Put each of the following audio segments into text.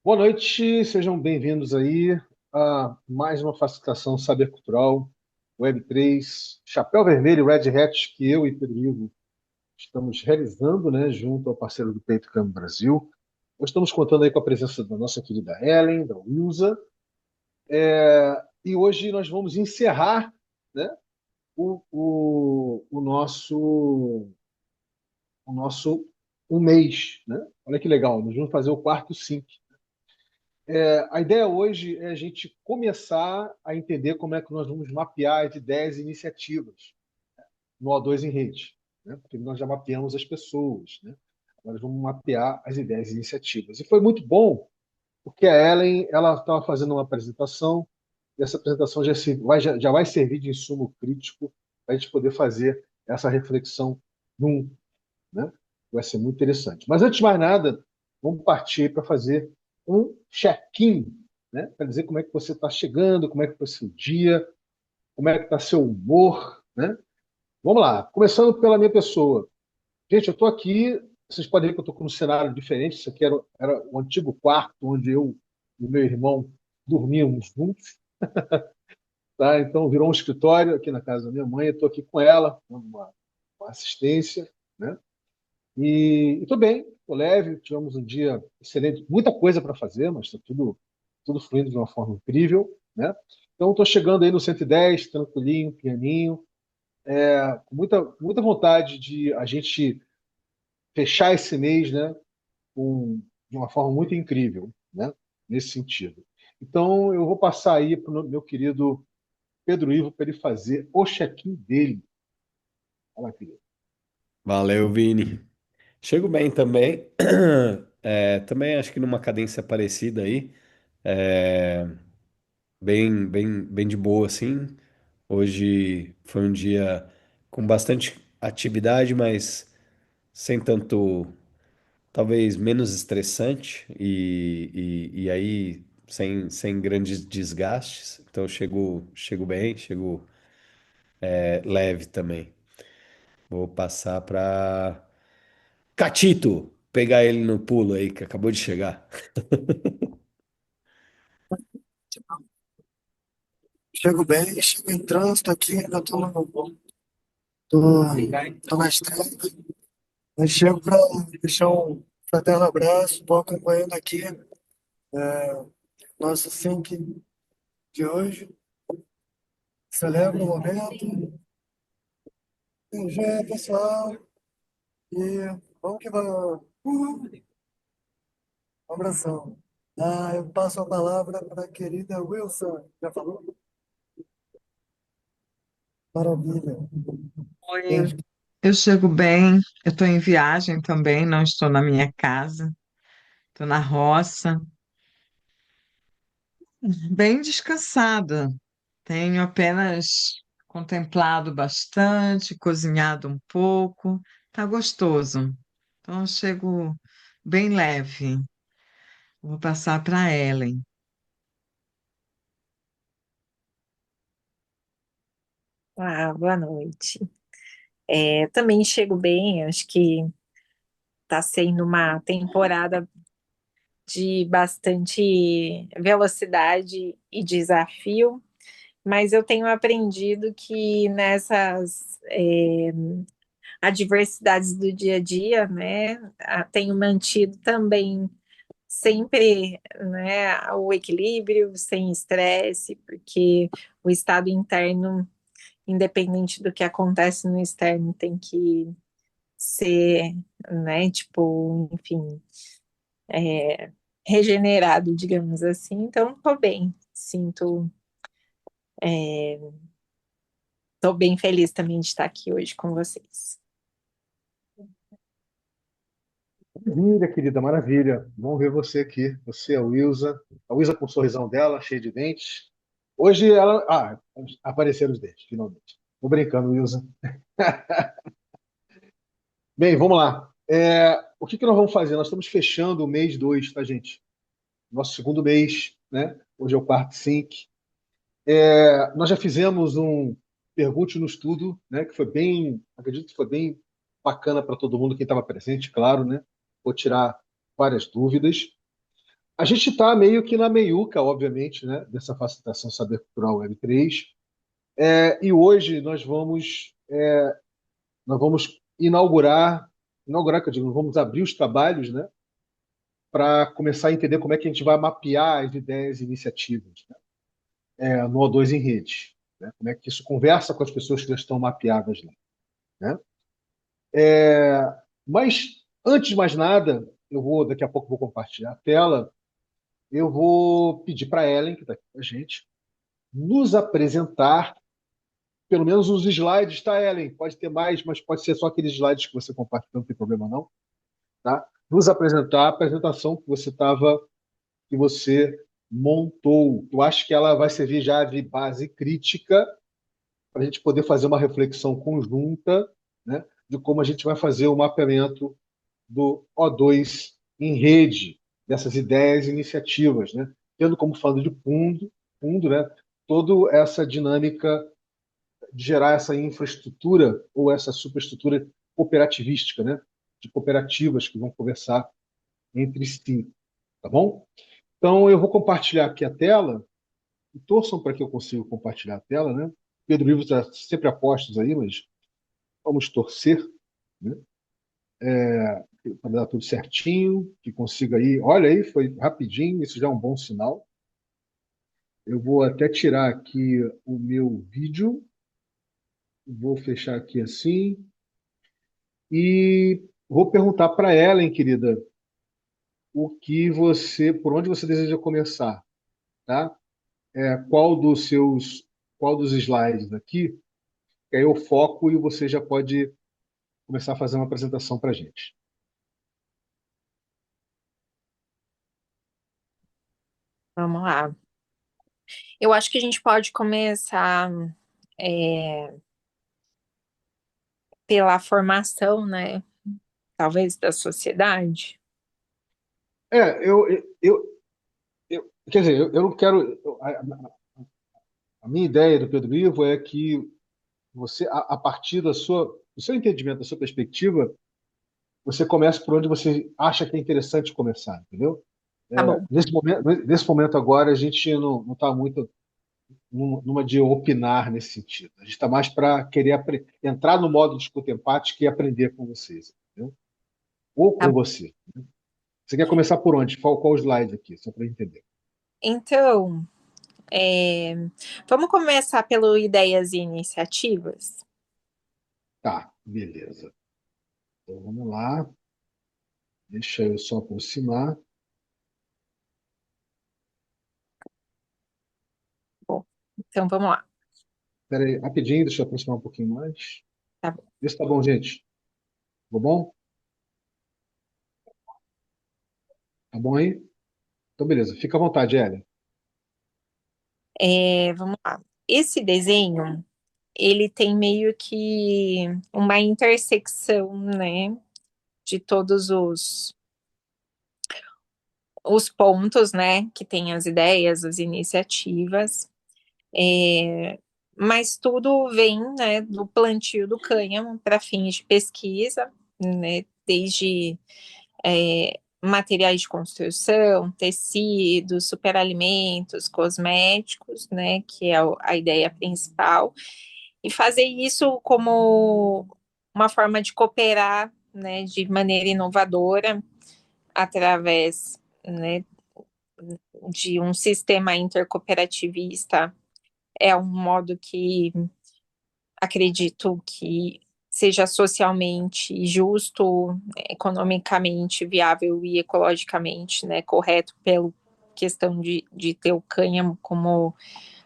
Boa noite, sejam bem-vindos aí a mais uma facilitação Saber Cultural, Web3, Chapéu Vermelho, Red Hat, que eu e Pedro Ivo estamos realizando, né, junto ao parceiro do Peito Campo Brasil. Hoje estamos contando aí com a presença da nossa querida Ellen, da Wilza, e hoje nós vamos encerrar, né, o nosso um mês, né? Olha que legal, nós vamos fazer o quarto sync. A ideia hoje é a gente começar a entender como é que nós vamos mapear as ideias e iniciativas no O2 em rede, né? Porque nós já mapeamos as pessoas, né? Agora vamos mapear as ideias e iniciativas. E foi muito bom, porque a Ellen ela estava fazendo uma apresentação, e essa apresentação já vai servir de insumo crítico para a gente poder fazer essa reflexão num, né? Vai ser muito interessante. Mas antes de mais nada, vamos partir para fazer um check-in, né? Para dizer como é que você está chegando, como é que foi seu dia, como é que está seu humor, né? Vamos lá, começando pela minha pessoa. Gente, eu estou aqui, vocês podem ver que eu estou com um cenário diferente. Isso aqui era o antigo quarto onde eu e meu irmão dormíamos juntos, tá? Então virou um escritório aqui na casa da minha mãe. Eu estou aqui com ela, dando uma assistência, né? E estou bem, estou leve, tivemos um dia excelente, muita coisa para fazer, mas está tudo fluindo de uma forma incrível, né? Então estou chegando aí no 110, tranquilinho, pianinho, com muita vontade de a gente fechar esse mês, né, de uma forma muito incrível, né, nesse sentido. Então eu vou passar aí para o meu querido Pedro Ivo para ele fazer o check-in dele. Olha lá, querido. Valeu, Vini. Chego bem também. Também acho que numa cadência parecida aí. É, bem de boa, assim. Hoje foi um dia com bastante atividade, mas sem tanto, talvez menos estressante e aí sem grandes desgastes. Então chego bem, chego leve também. Vou passar para Catito, pegar ele no pulo aí, que acabou de chegar. Chego bem, chego em trânsito aqui, ainda tô na estrada, mas chego para deixar um fraterno abraço, vou acompanhando aqui nosso sync de hoje, celebro o momento, já pessoal, e vamos que vamos. Um abração. Eu passo a palavra para a querida Wilson, já falou? Maravilha. Oi, Beijo. eu chego bem, eu estou em viagem também, não estou na minha casa, estou na roça, bem descansada. Tenho apenas contemplado bastante, cozinhado um pouco, tá gostoso. Então eu chego bem leve. Vou passar para Ellen. Boa noite. Também chego bem, acho que está sendo uma temporada de bastante velocidade e desafio, mas eu tenho aprendido que nessas adversidades do dia a dia, né, tenho mantido também sempre, né, o equilíbrio, sem estresse, porque o estado interno, independente do que acontece no externo, tem que ser, né, tipo, enfim, é, regenerado, digamos assim. Então, tô bem, sinto, tô bem feliz também de estar aqui hoje com vocês. Maravilha, querida, maravilha. Vamos ver você aqui. Você, a Wilza com o sorrisão dela, cheia de dentes. Hoje ela. Apareceram os dentes, finalmente. Tô brincando, Wilza. Bem, vamos lá. O que nós vamos fazer? Nós estamos fechando o mês 2, tá, gente? Nosso segundo mês, né? Hoje é o quarto sync. Nós já fizemos um Pergunte no Estudo, né? Que foi bem, acredito que foi bem bacana para todo mundo, quem estava presente, claro, né? Vou tirar várias dúvidas. A gente está meio que na meiuca, obviamente, né, dessa facilitação saber cultural Web3. E hoje nós vamos inaugurar, que eu digo, nós vamos abrir os trabalhos, né, para começar a entender como é que a gente vai mapear as ideias e iniciativas, né, no O2 em rede, né, como é que isso conversa com as pessoas que já estão mapeadas lá, né? Mas, antes de mais nada, daqui a pouco vou compartilhar a tela, eu vou pedir para a Ellen, que está aqui com a gente, nos apresentar pelo menos os slides, tá, Ellen? Pode ter mais, mas pode ser só aqueles slides que você compartilhou, não tem problema não, tá? Nos apresentar a apresentação que você montou. Eu acho que ela vai servir já de base crítica para a gente poder fazer uma reflexão conjunta, né, de como a gente vai fazer o mapeamento do O2 em rede, dessas ideias e iniciativas, né? Tendo como fundo de fundo, né, toda essa dinâmica de gerar essa infraestrutura ou essa superestrutura cooperativística, né? De cooperativas que vão conversar entre si, tá bom? Então eu vou compartilhar aqui a tela e torçam para que eu consiga compartilhar a tela, né? Pedro Ivo está sempre a postos aí, mas vamos torcer, né? Para dar tudo certinho, que consiga aí. Olha aí, foi rapidinho, isso já é um bom sinal. Eu vou até tirar aqui o meu vídeo, vou fechar aqui assim e vou perguntar para Ellen, querida, por onde você deseja começar, tá? Qual qual dos slides aqui, que aí eu foco e você já pode começar a fazer uma apresentação para a gente. Vamos lá. Eu acho que a gente pode começar é, pela formação, né? Talvez da sociedade. Quer dizer, eu não quero. A minha ideia do Pedro Ivo é que você, a partir do seu entendimento, da sua perspectiva, você começa por onde você acha que é interessante começar, entendeu? Tá bom. Nesse momento agora, a gente não está muito numa de opinar nesse sentido. A gente está mais para querer entrar no modo de escuta empática e aprender com vocês, entendeu? Ou Tá com bom. você. Você quer começar por onde? Qual slide aqui, só para entender? Então, vamos começar pelo ideias e iniciativas. Tá, beleza. Então vamos lá. Deixa eu só aproximar. Bom, então vamos lá. Espera aí, rapidinho, deixa eu aproximar um pouquinho mais. Tá bom. Vê se tá bom, gente. Tá bom? Tá bom aí? Então, beleza. Fica à vontade, Elia. Vamos lá. Esse desenho, ele tem meio que uma intersecção, né, de todos os pontos, né, que tem as ideias, as iniciativas, mas tudo vem, né, do plantio do cânhamo para fins de pesquisa, né, desde materiais de construção, tecidos, superalimentos, cosméticos, né, que é a ideia principal, e fazer isso como uma forma de cooperar, né, de maneira inovadora, através, né, de um sistema intercooperativista. É um modo que acredito que seja socialmente justo, economicamente viável e ecologicamente, né, correto, pela questão de ter o cânhamo como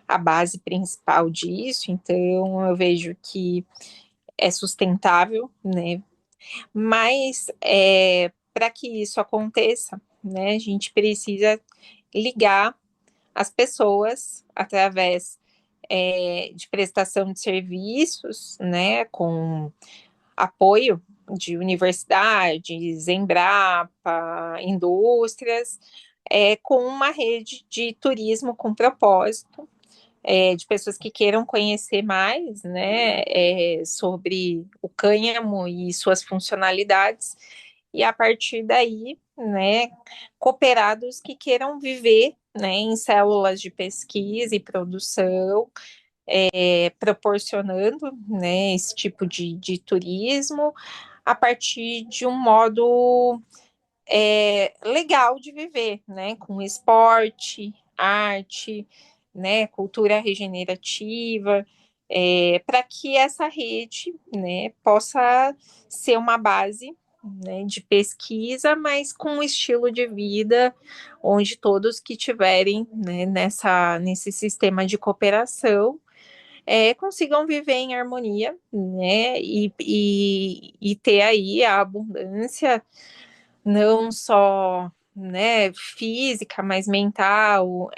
a base principal disso. Então eu vejo que é sustentável, né? Mas para que isso aconteça, né, a gente precisa ligar as pessoas através de prestação de serviços, né, com apoio de universidades, Embrapa, indústrias, com uma rede de turismo com propósito, de pessoas que queiram conhecer mais, né, sobre o cânhamo e suas funcionalidades, e a partir daí, né, cooperados que queiram viver, né, em células de pesquisa e produção, proporcionando, né, esse tipo de turismo a partir de um modo legal de viver, né, com esporte, arte, né, cultura regenerativa, para que essa rede, né, possa ser uma base, né, de pesquisa, mas com um estilo de vida onde todos que tiverem, né, nesse sistema de cooperação consigam viver em harmonia, né, e ter aí a abundância não só, né, física, mas mental,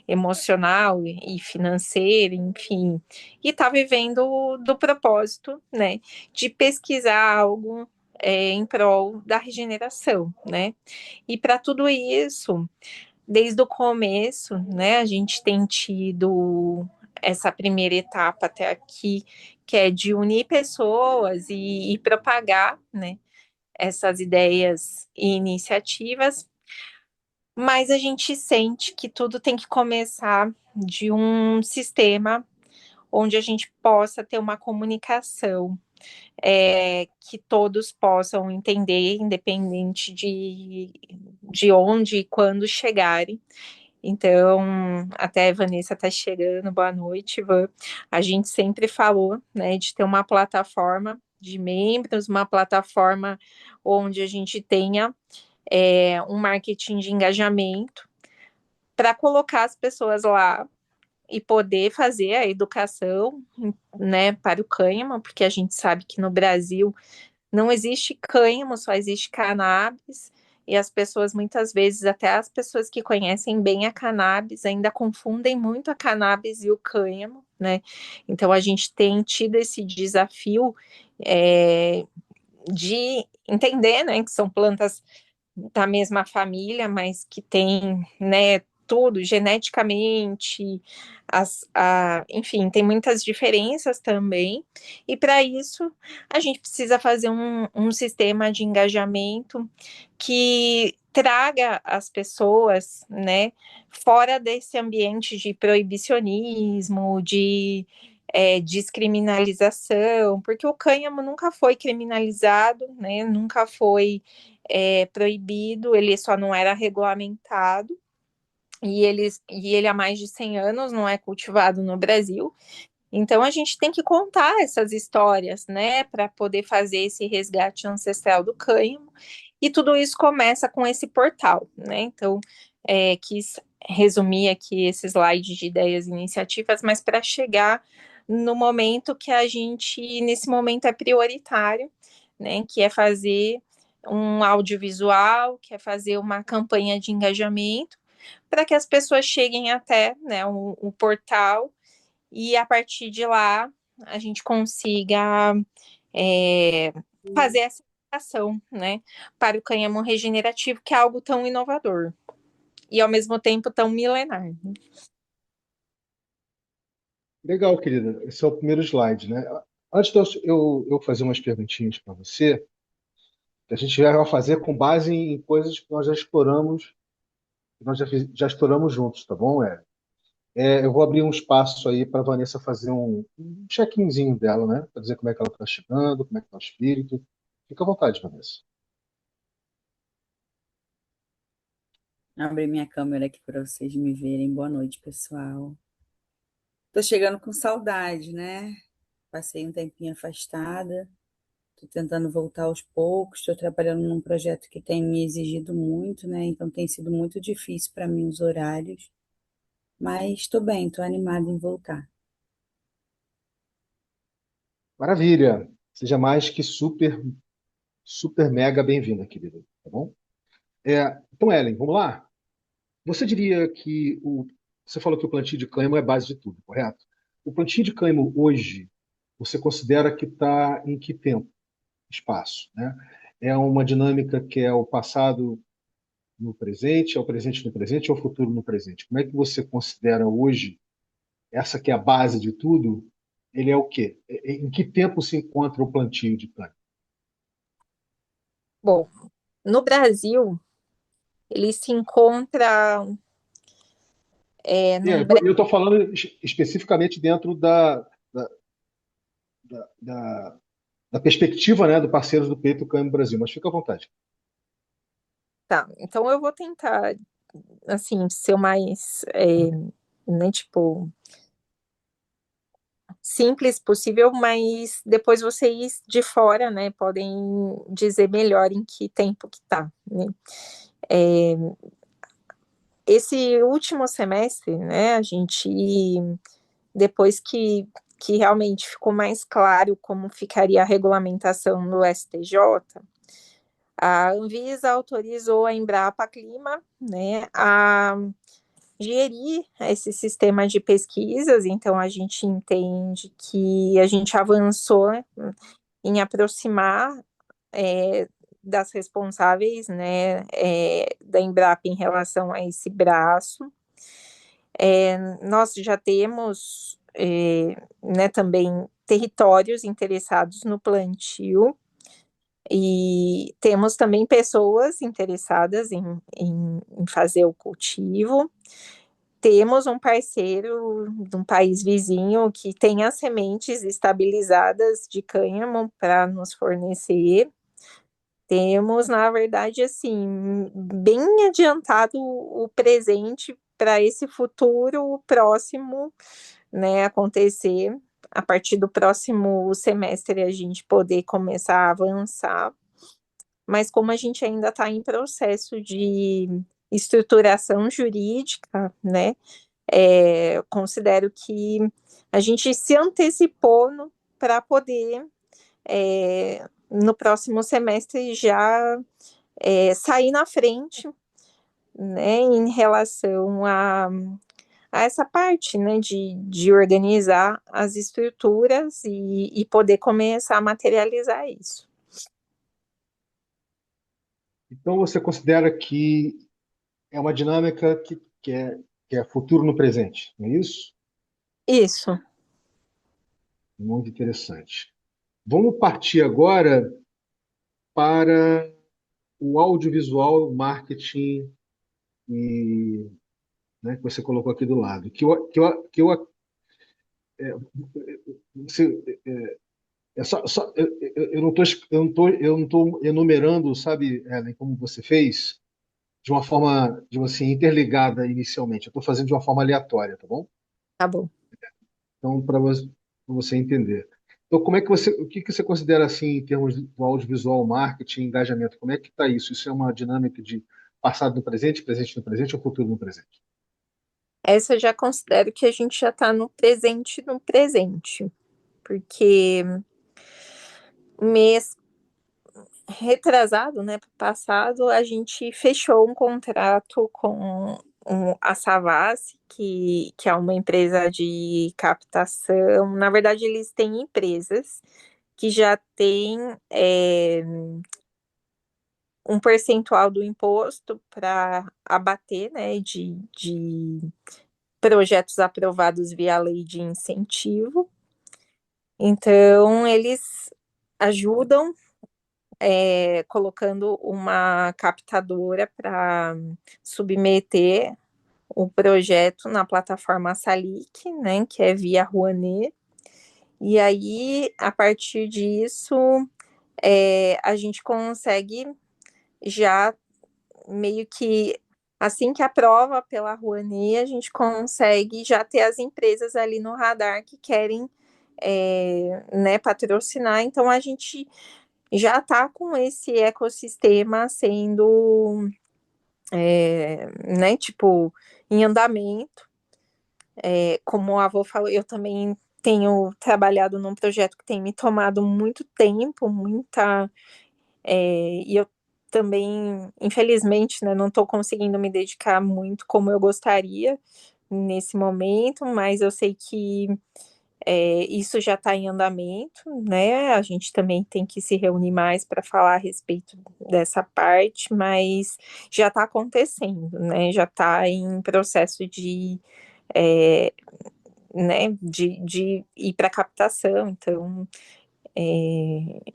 emocional e financeira, enfim, e está vivendo do propósito, né, de pesquisar algo em prol da regeneração, né? E para tudo isso, desde o começo, né, a gente tem tido essa primeira etapa até aqui, que é de unir pessoas e propagar, né, essas ideias e iniciativas, mas a gente sente que tudo tem que começar de um sistema onde a gente possa ter uma comunicação que todos possam entender, independente de onde e quando chegarem. Então, até a Vanessa está chegando, boa noite, Ivan. A gente sempre falou, né, de ter uma plataforma de membros, uma plataforma onde a gente tenha um marketing de engajamento para colocar as pessoas lá e poder fazer a educação, né, para o cânhamo, porque a gente sabe que no Brasil não existe cânhamo, só existe cannabis, e as pessoas, muitas vezes, até as pessoas que conhecem bem a cannabis, ainda confundem muito a cannabis e o cânhamo, né? Então, a gente tem tido esse desafio de entender, né, que são plantas da mesma família, mas que tem, né, tudo geneticamente, enfim, tem muitas diferenças também, e para isso a gente precisa fazer um sistema de engajamento que traga as pessoas, né, fora desse ambiente de proibicionismo, de descriminalização, porque o cânhamo nunca foi criminalizado, né, nunca foi proibido, ele só não era regulamentado, e ele há mais de 100 anos não é cultivado no Brasil. Então a gente tem que contar essas histórias, né, para poder fazer esse resgate ancestral do cânhamo, e tudo isso começa com esse portal, né? Então, quis resumir aqui esse slide de ideias e iniciativas, mas para chegar no momento que a gente, nesse momento, é prioritário, né, que é fazer um audiovisual, que é fazer uma campanha de engajamento, para que as pessoas cheguem até, né, o portal, e a partir de lá a gente consiga é, fazer essa ação, né, para o cânhamo regenerativo, que é algo tão inovador e ao mesmo tempo tão milenar. Legal, querida. Esse é o primeiro slide, né? Antes de eu fazer umas perguntinhas para você, que a gente vai fazer com base em coisas que nós já exploramos, que nós já exploramos juntos, tá bom? Eu vou abrir um espaço aí para a Vanessa fazer um check-inzinho dela, né? Para dizer como é que ela está chegando, como é que está o espírito. Fica à vontade, Vanessa. Abrir minha câmera aqui para vocês me verem. Boa noite, pessoal. Tô chegando com saudade, né? Passei um tempinho afastada. Tô tentando voltar aos poucos. Estou trabalhando num projeto que tem me exigido muito, né? Então tem sido muito difícil para mim os horários. Mas estou bem, estou animada em voltar. Maravilha. Seja mais que super, super mega bem-vinda, querida. Tá bom? Então, Ellen, vamos lá? Você diria que você falou que o plantio de cânhamo é a base de tudo, correto? O plantio de cânhamo hoje, você considera que está em que tempo, espaço, né? É uma dinâmica que é o passado no presente, é o presente no presente, ou é o futuro no presente? Como é que você considera hoje essa que é a base de tudo? Ele é o quê? Em que tempo se encontra o plantio de cânhamo? Bom, no Brasil, ele se encontra num Eu estou falando especificamente dentro da, da perspectiva, né, do Parceiros do Peito Câmbio Brasil, mas fica à vontade. Tá, então eu vou tentar, assim, ser o mais, né, tipo, simples possível, mas depois vocês de fora, né, podem dizer melhor em que tempo que tá, né? É, esse último semestre, né, a gente, depois que realmente ficou mais claro como ficaria a regulamentação no STJ, a Anvisa autorizou a Embrapa Clima, né, a gerir esse sistema de pesquisas, então a gente entende que a gente avançou em aproximar das responsáveis, né, da Embrapa em relação a esse braço. Nós já temos, né, também territórios interessados no plantio, e temos também pessoas interessadas em fazer o cultivo. Temos um parceiro de um país vizinho que tem as sementes estabilizadas de cânhamo para nos fornecer. Temos, na verdade, assim, bem adiantado o presente para esse futuro próximo, né, acontecer. A partir do próximo semestre a gente poder começar a avançar, mas como a gente ainda está em processo de estruturação jurídica, né, considero que a gente se antecipou para poder, no próximo semestre, já sair na frente, né, em relação a essa parte, né, de organizar as estruturas e poder começar a materializar isso. Então, você considera que é uma dinâmica que é futuro no presente, não é isso? Isso. Muito interessante. Vamos partir agora para o audiovisual, marketing e, né, que você colocou aqui do lado. Você, eu não tô enumerando, sabe, Ellen, como você fez, de uma forma, de assim, interligada inicialmente. Eu estou fazendo de uma forma aleatória, tá bom? Tá bom. Então, para você entender. Então, o que que você considera assim em termos do audiovisual, marketing, engajamento? Como é que está isso? Isso é uma dinâmica de passado no presente no presente ou futuro no presente? Essa eu já considero que a gente já está no presente, porque mês retrasado, né, passado, a gente fechou um contrato com a Savassi, que é uma empresa de captação. Na verdade, eles têm empresas que já têm um percentual do imposto para abater, né, de projetos aprovados via lei de incentivo. Então, eles ajudam colocando uma captadora para submeter o projeto na plataforma Salic, né, que é via Rouanet. E aí, a partir disso, a gente consegue já meio que assim que aprova pela Rouanet, a gente consegue já ter as empresas ali no radar que querem né, patrocinar. Então a gente já está com esse ecossistema sendo né, tipo, em andamento. Como a avó falou, eu também tenho trabalhado num projeto que tem me tomado muito tempo, e eu também, infelizmente, né, não estou conseguindo me dedicar muito como eu gostaria nesse momento, mas eu sei que isso já está em andamento, né? A gente também tem que se reunir mais para falar a respeito dessa parte, mas já está acontecendo, né? Já está em processo é, né, de ir para captação, então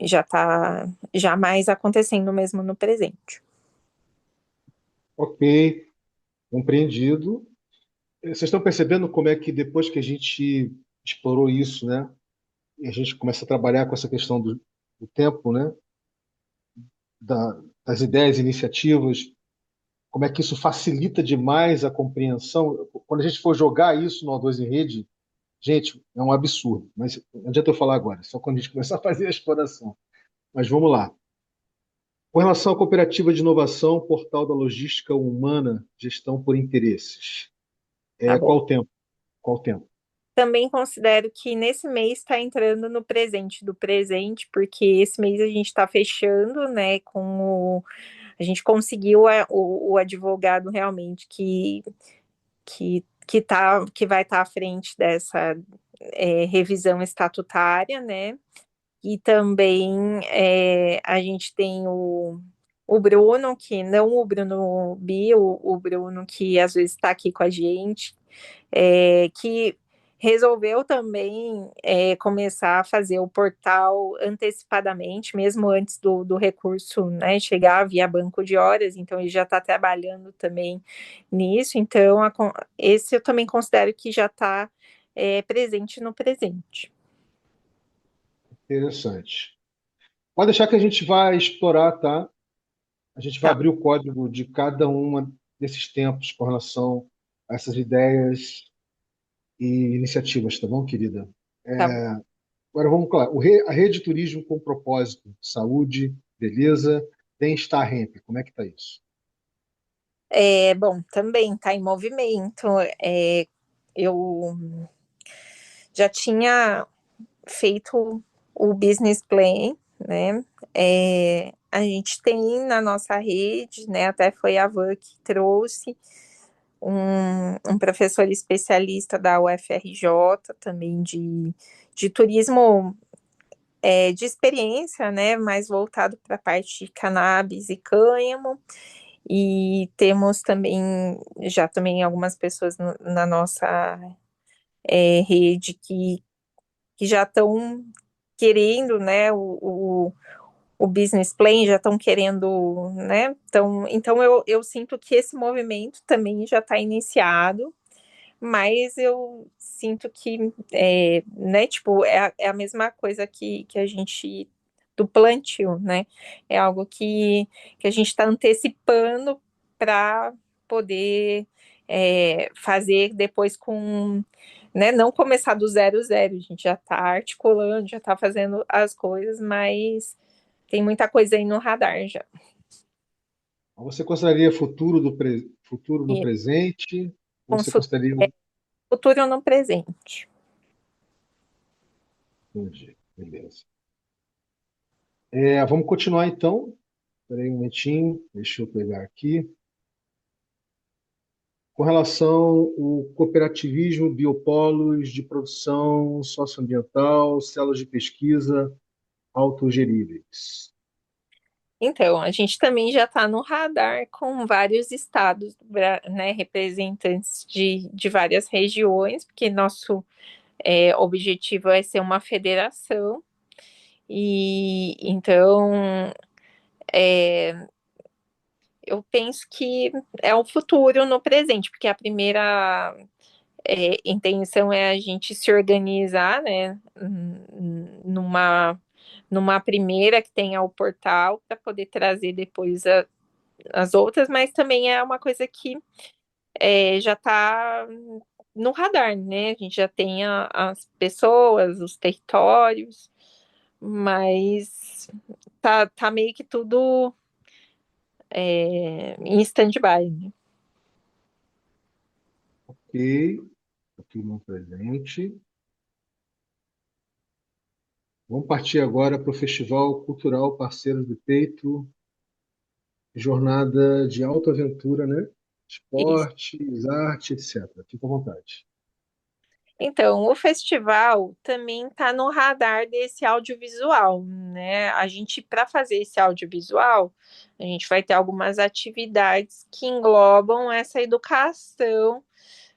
já está já mais acontecendo mesmo no presente. Ok, compreendido. Vocês estão percebendo como é que depois que a gente explorou isso, né, e a gente começa a trabalhar com essa questão do tempo, né, das ideias e iniciativas, como é que isso facilita demais a compreensão? Quando a gente for jogar isso no O2 em rede, gente, é um absurdo. Mas não adianta eu falar agora, só quando a gente começar a fazer a exploração. Mas vamos lá. Com relação à cooperativa de inovação, portal da logística humana, gestão por interesses. Tá bom. Qual o tempo? Qual o tempo? Também considero que nesse mês está entrando no presente do presente, porque esse mês a gente está fechando, né, a gente conseguiu o advogado realmente que vai estar à frente dessa revisão estatutária, né? E também a gente tem o Bruno, que não o Bruno Bi, o Bruno que às vezes está aqui com a gente, que resolveu também começar a fazer o portal antecipadamente, mesmo antes do recurso, né, chegar via banco de horas, então ele já está trabalhando também nisso, então esse eu também considero que já está presente no presente. Interessante. Pode deixar que a gente vai explorar, tá? A gente vai Tá, abrir o código de cada uma desses tempos com relação a essas ideias e iniciativas, tá bom, querida? tá bom. Agora vamos lá. A rede de turismo com propósito, saúde, beleza, bem-estar, como é que tá isso? Bom, também está em movimento. Eu já tinha feito o business plan, né? A gente tem na nossa rede, né? Até foi a Van que trouxe um professor especialista da UFRJ, também de turismo de experiência, né? Mais voltado para a parte de cannabis e cânhamo. E temos também algumas pessoas na nossa rede que já estão querendo, né, o business plan, já estão querendo, né, então eu sinto que esse movimento também já está iniciado, mas eu sinto que, né, tipo, é a mesma coisa que a gente, do plantio, né, é algo que a gente está antecipando para poder fazer depois né, não começar do zero zero, a gente já está articulando, já está fazendo as coisas, mas tem muita coisa aí no radar já. Você consideraria futuro no E presente? Ou com você consideraria futuro no presente. Entendi. Beleza. Vamos continuar então. Espera aí um momentinho, deixa eu pegar aqui. Com relação ao cooperativismo, biopolos de produção socioambiental, células de pesquisa autogeríveis. Então, a gente também já está no radar com vários estados, né, representantes de várias regiões, porque nosso objetivo é ser uma federação, e então eu penso que é o futuro no presente, porque a primeira intenção é a gente se organizar, né, numa primeira que tenha o portal para poder trazer depois as outras, mas também é uma coisa que já está no radar, né? A gente já tem as pessoas, os territórios, mas tá meio que tudo em stand-by, né? Ok, aqui no presente. Vamos partir agora para o Festival Cultural Parceiros do Peito, jornada de alta aventura, né? Isso. Esportes, arte, etc. Fica à vontade. Então, o festival também está no radar desse audiovisual, né? A gente, para fazer esse audiovisual, a gente vai ter algumas atividades que englobam essa educação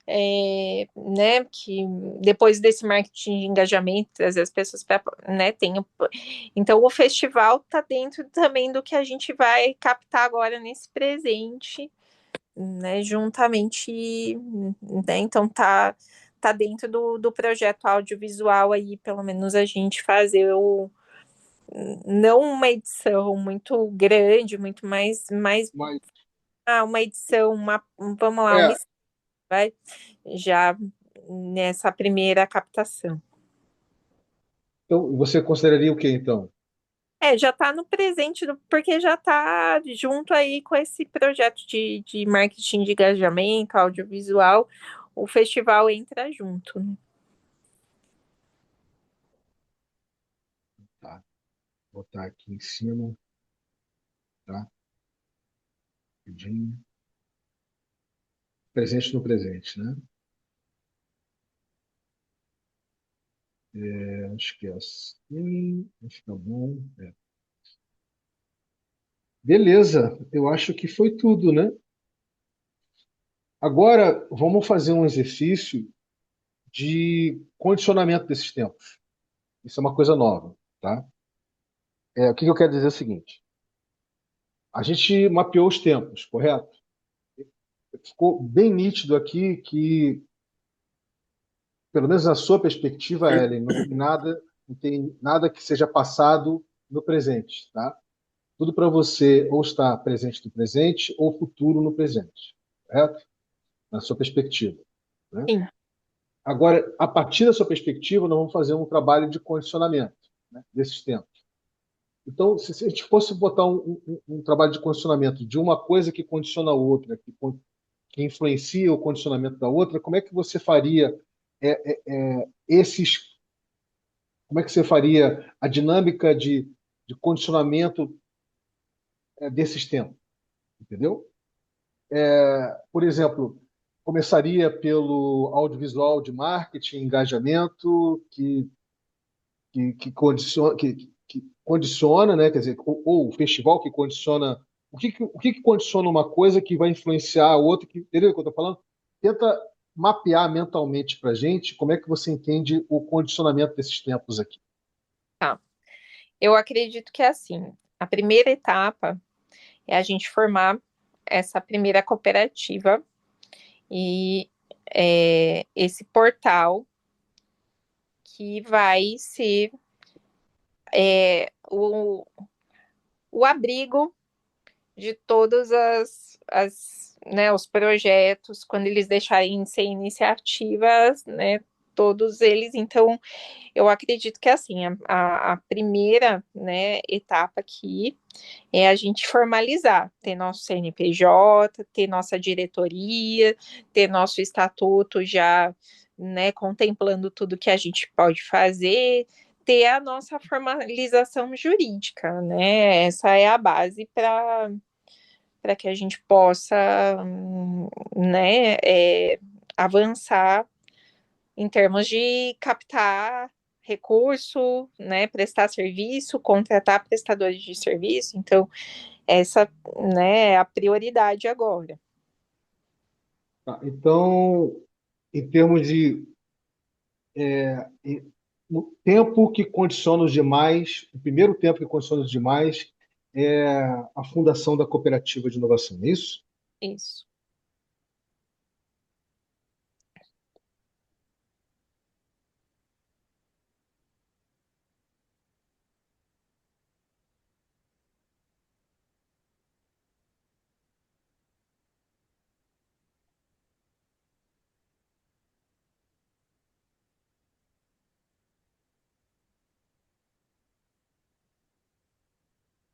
né, que depois desse marketing de engajamento, trazer as pessoas para, né, então o festival está dentro também do que a gente vai captar agora nesse presente, né, juntamente, né, então tá dentro do projeto audiovisual aí, pelo menos a gente fazer não uma edição muito grande, muito mais Mas, uma edição, vamos lá, uma é, vai já nessa primeira captação. então, você consideraria o quê, então? Já está no presente, porque já está junto aí com esse projeto de marketing de engajamento audiovisual, o festival entra junto, né? Tá, vou botar aqui em cima, tá? Rapidinho. Presente no presente, né? Acho que é assim, acho que tá bom. Beleza, eu acho que foi tudo, né? Agora, vamos fazer um exercício de condicionamento desses tempos. Isso é uma coisa nova, tá? O que eu quero dizer é o seguinte: a gente mapeou os tempos, correto? Ficou bem nítido aqui que, pelo menos na sua perspectiva, Ellen, não tem nada que seja passado no presente, tá? Tudo para você ou está presente no presente ou futuro no presente, correto? Na sua perspectiva, né? Sim. Agora, a partir da sua perspectiva, nós vamos fazer um trabalho de condicionamento, né, desses tempos. Então, se a gente fosse botar um trabalho de condicionamento de uma coisa que condiciona a outra, que influencia o condicionamento da outra, como é que você faria esses? Como é que você faria a dinâmica de condicionamento desses tempos? Entendeu? Por exemplo, começaria pelo audiovisual de marketing, engajamento, que condiciona, né? Quer dizer, ou o festival que condiciona. O que condiciona uma coisa que vai influenciar a outra? Entendeu o que eu estou falando? Tenta mapear mentalmente para a gente como é que você entende o condicionamento desses tempos aqui. Tá. Eu acredito que é assim, a primeira etapa é a gente formar essa primeira cooperativa e esse portal que vai ser o abrigo de todas né, os projetos, quando eles deixarem de ser iniciativas, né, todos eles. Então, eu acredito que assim, a primeira, né, etapa aqui é a gente formalizar, ter nosso CNPJ, ter nossa diretoria, ter nosso estatuto já, né, contemplando tudo que a gente pode fazer, ter a nossa formalização jurídica, né? Essa é a base para que a gente possa, né, avançar em termos de captar recurso, né, prestar serviço, contratar prestadores de serviço. Então, essa, né, é a prioridade agora. Tá, então, em termos de o tempo que condiciona os demais, o primeiro tempo que condiciona os demais é a fundação da cooperativa de inovação, é isso? Isso.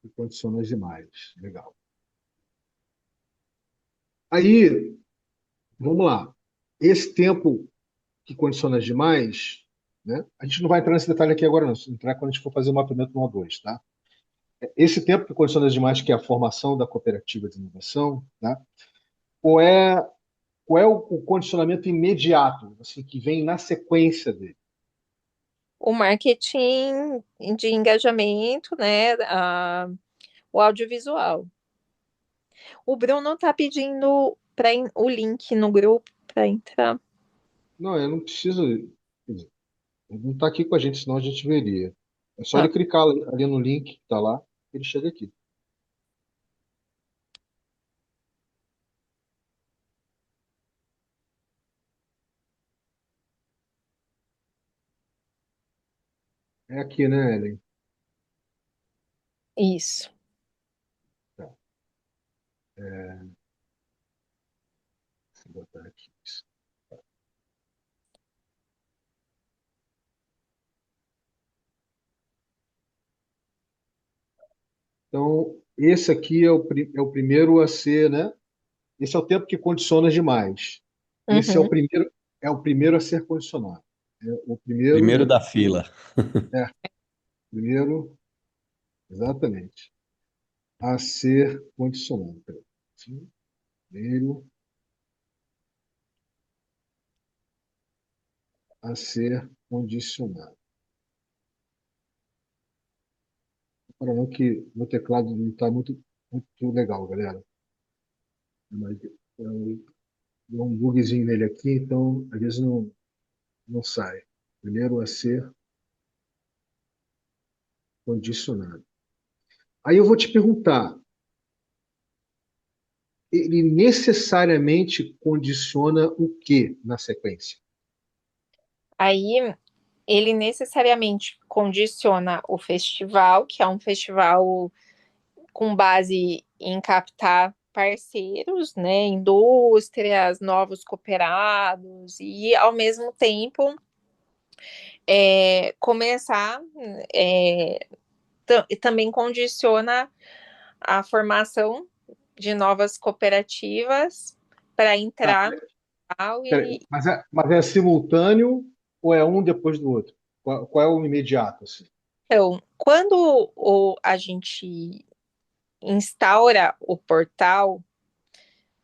Que condiciona os demais. Legal. Aí, vamos lá. Esse tempo que condiciona as demais, né? A gente não vai entrar nesse detalhe aqui agora, não. Vamos entrar quando a gente for fazer o mapeamento 1 a 2, tá? Esse tempo que condiciona as demais, que é a formação da cooperativa de inovação, tá? Qual é, qual é o condicionamento imediato, assim, que vem na sequência dele? O marketing de engajamento, né, o audiovisual. O Bruno está pedindo o link no grupo para entrar. Não, eu não preciso. Quer dizer, ele não está aqui com a gente, senão a gente veria. É só Ah, ele clicar ali no link que está lá, ele chega aqui. É aqui, né, Ellen? isso. Tá. É, deixa eu botar aqui. Então, esse aqui é o primeiro a ser, né? Esse é o tempo que condiciona demais. Esse Uhum. é o primeiro a ser condicionado. É o primeiro, Primeiro né? da fila. É, primeiro, exatamente, a ser condicionado. Peraí. Sim, primeiro a ser condicionado. Para não que meu teclado não está muito legal, galera. Mas deu um bugzinho nele aqui, então às vezes não sai. Primeiro a ser condicionado. Aí eu vou te perguntar, ele necessariamente condiciona o que na sequência? Aí ele necessariamente condiciona o festival, que é um festival com base em captar parceiros, né, indústrias, novos cooperados, e ao mesmo tempo começar também condiciona a formação de novas cooperativas para Tá, entrar no festival peraí, e mas é simultâneo ou é um depois do outro? Qual é o imediato, assim? então, quando a gente instaura o portal,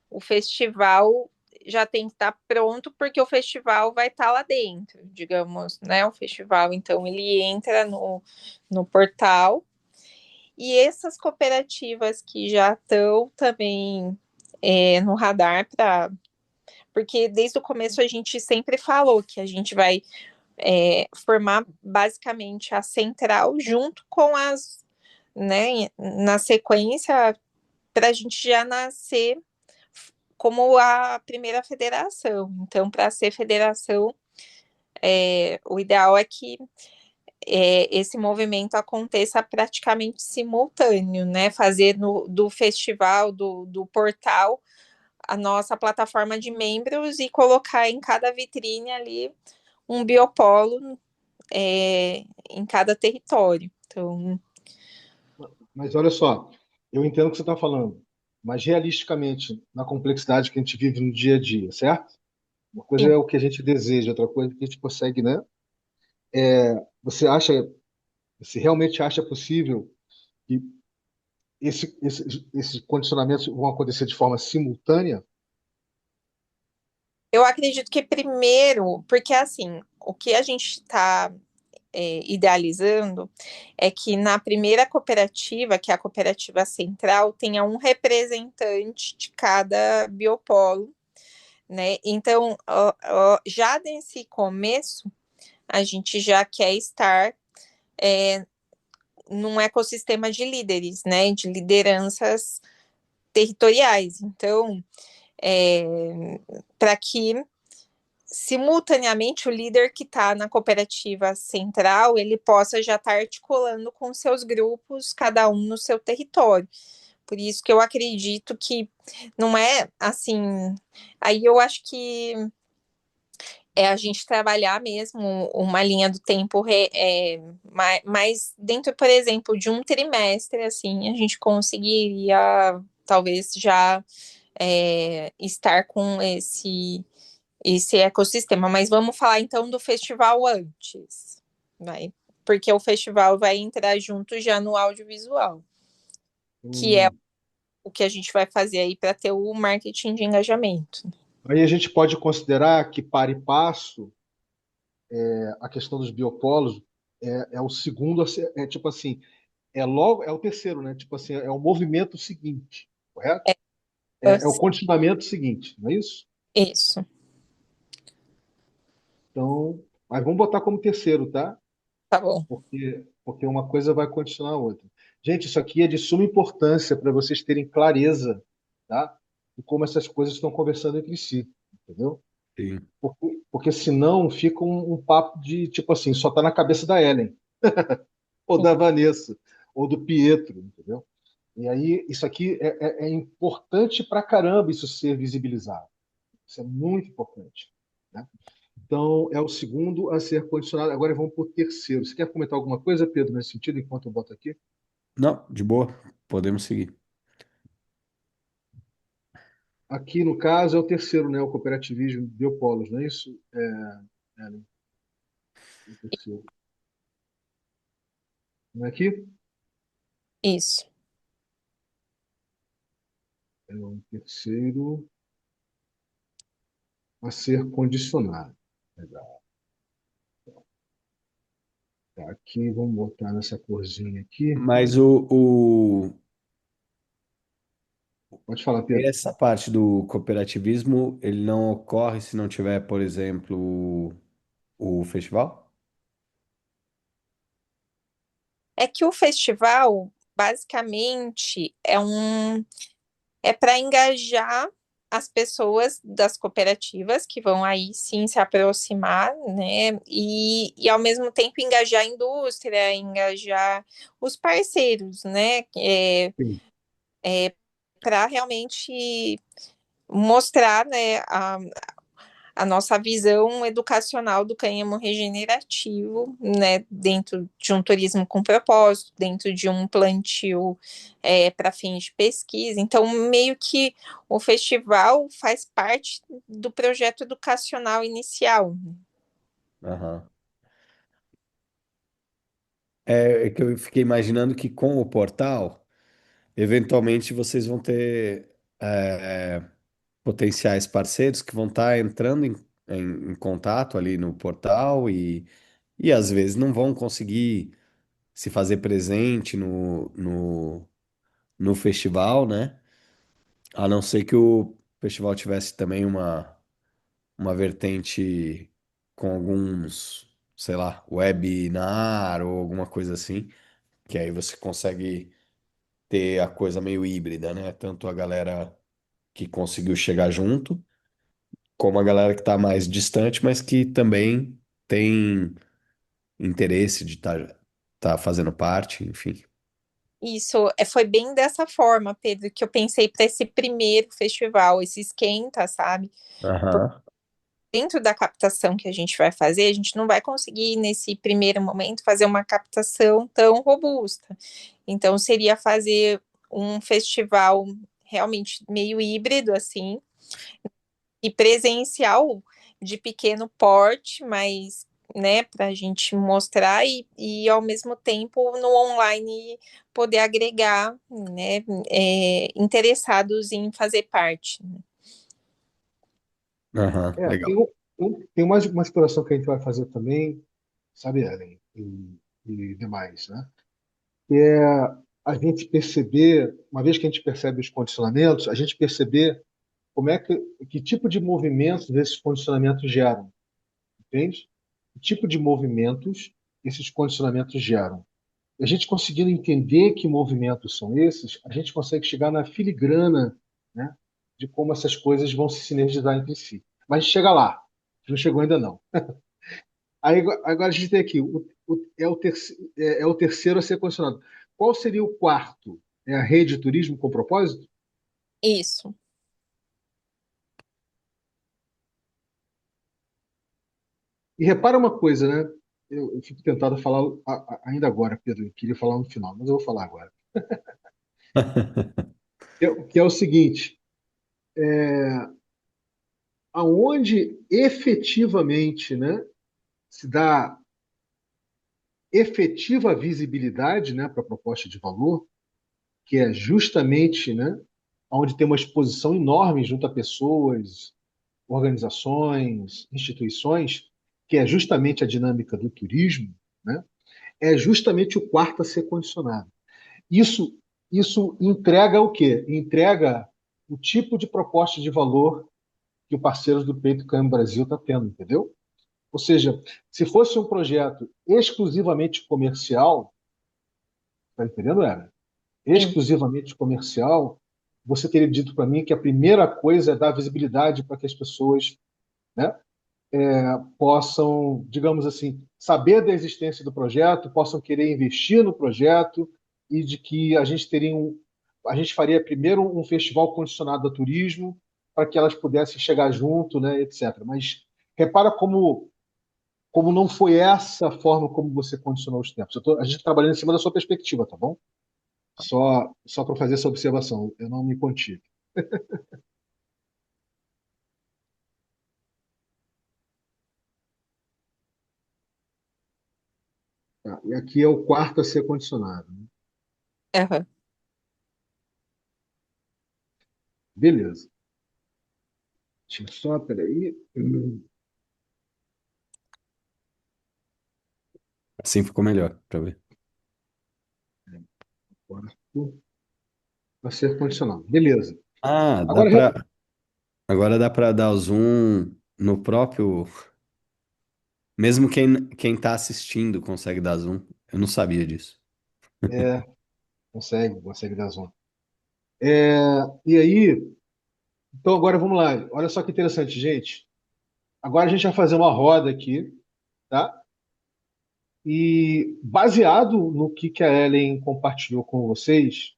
o festival já tem que estar pronto, porque o festival vai estar lá dentro, digamos, né? O festival, então, ele entra no portal, e essas cooperativas que já estão também no radar, porque desde o começo a gente sempre falou que a gente vai formar basicamente a central junto com as, né, na sequência, para a gente já nascer como a primeira federação. Então, para ser federação, o ideal é que esse movimento aconteça praticamente simultâneo, né? Fazer do festival, do portal, a nossa plataforma de membros e colocar em cada vitrine ali um biopolo em cada território. Então, Mas olha só, eu entendo o que você está falando, mas realisticamente, na complexidade que a gente vive no dia a dia, certo? Uma coisa sim. é o que a gente deseja, outra coisa é que a gente consegue, né? Você acha, você realmente acha possível que esses condicionamentos vão acontecer de forma simultânea? Eu acredito que primeiro, porque assim, o que a gente está idealizando é que na primeira cooperativa, que é a cooperativa central, tenha um representante de cada biopolo, né? Então, já nesse começo, a gente já quer estar num ecossistema de líderes, né? De lideranças territoriais. Então, para que simultaneamente o líder que está na cooperativa central ele possa já estar articulando com seus grupos, cada um no seu território. Por isso que eu acredito que não é assim. Aí eu acho que é a gente trabalhar mesmo uma linha do tempo mais dentro, por exemplo, de um trimestre, assim, a gente conseguiria talvez já estar com esse ecossistema. Mas vamos falar então do festival antes, vai? Porque o festival vai entrar junto já no audiovisual, que é Hum, o que a gente vai fazer aí para ter o marketing de engajamento. Aí a gente pode considerar que para e passo, a questão dos biopolos é o segundo, tipo assim, é o terceiro, né? Tipo assim, é o movimento seguinte, correto? É o condicionamento seguinte, não é isso? Isso. Então, mas vamos botar como terceiro, tá? Tá bom. Porque uma coisa vai condicionar a outra. Gente, isso aqui é de suma importância para vocês terem clareza, tá? De como essas coisas estão conversando entre si, entendeu? Sim. Porque senão fica um papo de tipo assim, só tá na cabeça da Ellen, ou da Vanessa, ou do Pietro, entendeu? E aí, isso aqui é importante pra caramba isso ser visibilizado. Isso é muito importante, né? Então, é o segundo a ser condicionado. Agora vamos para o terceiro. Você quer comentar alguma coisa, Pedro, nesse sentido, enquanto eu boto aqui? Não, de boa. Podemos seguir. Aqui, no caso, é o terceiro, né? O cooperativismo biopolos, não é isso? Né? É o terceiro. Não é aqui? Isso. É o terceiro a ser condicionado. Legal. Tá, aqui, vamos botar nessa corzinha aqui. Mas Pode falar, Pedro. essa parte do cooperativismo, ele não ocorre se não tiver, por exemplo, o festival? É que o festival, basicamente, é para engajar as pessoas das cooperativas que vão aí sim se aproximar, né? E ao mesmo tempo engajar a indústria, engajar os parceiros, né? Sim. Para realmente mostrar, né, a nossa visão educacional do cânhamo regenerativo, né, dentro de um turismo com propósito, dentro de um plantio para fins de pesquisa. Então, meio que o festival faz parte do projeto educacional inicial. Aham. É que eu fiquei imaginando que com o portal, eventualmente vocês vão ter potenciais parceiros que vão estar entrando em contato ali no portal e às vezes não vão conseguir se fazer presente no festival, né? A não ser que o festival tivesse também uma vertente com alguns, sei lá, webinar ou alguma coisa assim, que aí você consegue ter a coisa meio híbrida, né? Tanto a galera que conseguiu chegar junto, como a galera que está mais distante, mas que também tem interesse de tá fazendo parte, enfim. Isso foi bem dessa forma, Pedro, que eu pensei para esse primeiro festival, esse esquenta, sabe? Aham, Dentro da captação que a gente vai fazer, a gente não vai conseguir, nesse primeiro momento, fazer uma captação tão robusta. Então, seria fazer um festival realmente meio híbrido, assim, e presencial de pequeno porte, mas, né, para a gente mostrar ao mesmo tempo no online poder agregar, né, interessados em fazer parte. aham, Tem, legal. tem mais uma exploração que a gente vai fazer também, sabe, Ellen, e demais, né? Que é a gente perceber, uma vez que a gente percebe os condicionamentos, a gente perceber como é que tipo de movimentos esses condicionamentos geram, entende? Que tipo de movimentos esses condicionamentos geram. E a gente conseguindo entender que movimentos são esses, a gente consegue chegar na filigrana, né, de como essas coisas vão se sinergizar entre si. Mas a gente chega lá, não chegou ainda não. Aí, agora a gente tem aqui, é o terceiro a ser condicionado. Qual seria o quarto? É a rede de turismo com propósito? Isso. E repara uma coisa, né? Eu fico tentado a falar ainda agora, Pedro. Eu queria falar no final, mas eu vou falar agora. Que é o seguinte: aonde efetivamente, né, se dá efetiva visibilidade, né, para a proposta de valor, que é justamente, né, onde tem uma exposição enorme junto a pessoas, organizações, instituições, que é justamente a dinâmica do turismo, né, é justamente o quarto a ser condicionado. Isso, isso entrega o quê? Entrega o tipo de proposta de valor que o Parceiros do Peito Cânhamo Brasil está tendo, entendeu? Ou seja, se fosse um projeto exclusivamente comercial, tá entendendo, Era? Sim. Exclusivamente comercial, você teria dito para mim que a primeira coisa é dar visibilidade para que as pessoas, né, possam, digamos assim, saber da existência do projeto, possam querer investir no projeto e de que a gente faria primeiro um festival condicionado a turismo para que elas pudessem chegar junto, né, etc. Mas repara como não foi essa forma como você condicionou os tempos. A gente trabalhando em cima da sua perspectiva, tá bom? Só para fazer essa observação, eu não me contive. Tá, e aqui é o quarto a ser condicionado, né? Aham. Beleza. Deixa eu só, peraí. Assim ficou melhor para ver. Quarto a ser condicionado. Beleza. Ah, Agora, agora dá para dar o zoom no próprio. Mesmo quem tá assistindo consegue dar zoom. Eu não sabia disso. consegue dar zoom. É, e aí, então agora vamos lá. Olha só que interessante, gente. Agora a gente vai fazer uma roda aqui, tá? E baseado no que a Ellen compartilhou com vocês,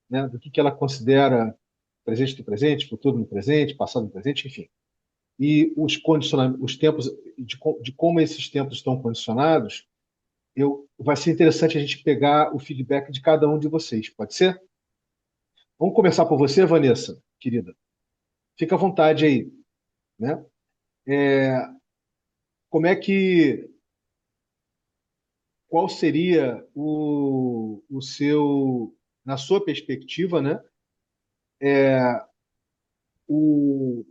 né, do que ela considera presente do presente, futuro no presente, passado no presente, enfim. E os tempos, de como esses tempos estão condicionados, vai ser interessante a gente pegar o feedback de cada um de vocês, pode ser? Vamos começar por você, Vanessa, querida. Fica à vontade aí, né? Como é que, qual seria o seu, na sua perspectiva, né? O,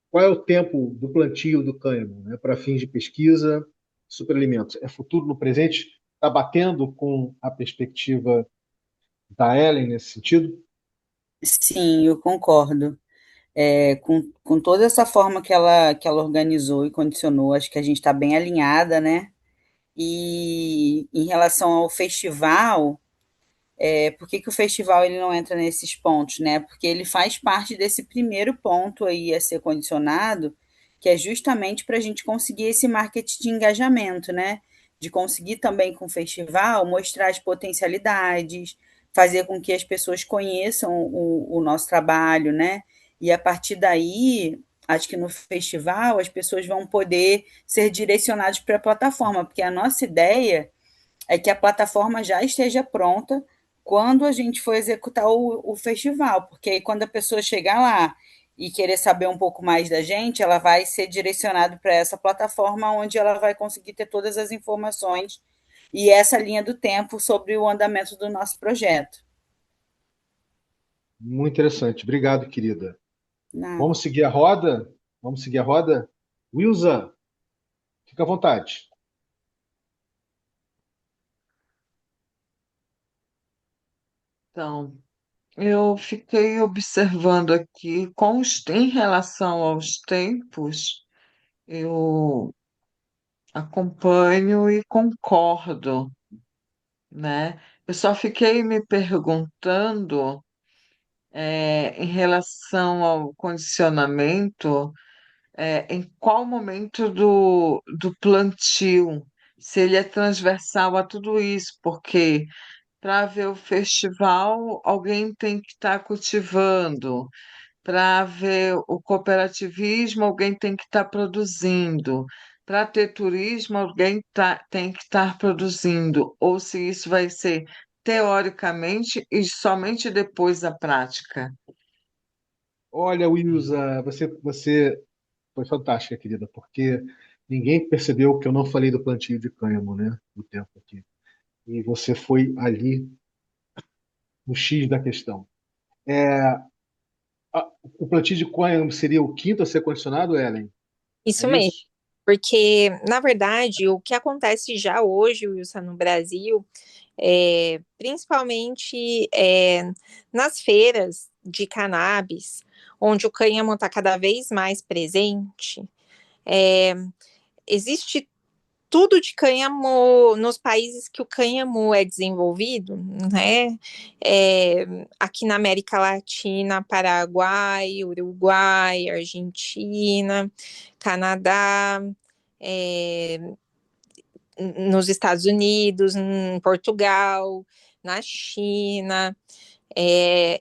qual é o tempo do plantio do cânhamo, né, para fins de pesquisa, superalimentos? É futuro no presente? Está batendo com a perspectiva da Ellen nesse sentido? Sim, eu concordo. Com toda essa forma que ela organizou e condicionou, acho que a gente está bem alinhada, né? E em relação ao festival, por que que o festival ele não entra nesses pontos, né? Porque ele faz parte desse primeiro ponto aí a ser condicionado, que é justamente para a gente conseguir esse marketing de engajamento, né? De conseguir também com o festival mostrar as potencialidades, fazer com que as pessoas conheçam o nosso trabalho, né? E a partir daí, acho que no festival as pessoas vão poder ser direcionadas para a plataforma, porque a nossa ideia é que a plataforma já esteja pronta quando a gente for executar o festival, porque aí quando a pessoa chegar lá e querer saber um pouco mais da gente, ela vai ser direcionada para essa plataforma onde ela vai conseguir ter todas as informações e essa linha do tempo sobre o andamento do nosso projeto. Muito interessante. Obrigado, querida. Nada. Vamos seguir a roda? Vamos seguir a roda? Wilson, fica à vontade. Então, eu fiquei observando aqui, em relação aos tempos, eu acompanho e concordo, né? Eu só fiquei me perguntando, em relação ao condicionamento, em qual momento do plantio, se ele é transversal a tudo isso, porque para ver o festival, alguém tem que estar cultivando. Para ver o cooperativismo, alguém tem que estar produzindo. Para ter turismo, tem que estar produzindo. Ou se isso vai ser teoricamente e somente depois da prática. Olha, Wilson, você foi fantástica, querida, porque ninguém percebeu que eu não falei do plantio de cânhamo, né? Do tempo aqui. E você foi ali no X da questão. O plantio de cânhamo seria o quinto a ser condicionado, Ellen? Isso É mesmo. isso? Porque, na verdade, o que acontece já hoje, Wilson, no Brasil, principalmente nas feiras de cannabis, onde o cânhamo está cada vez mais presente, existe tudo de cânhamo nos países que o cânhamo é desenvolvido, né? Aqui na América Latina, Paraguai, Uruguai, Argentina, Canadá, nos Estados Unidos, em Portugal, na China.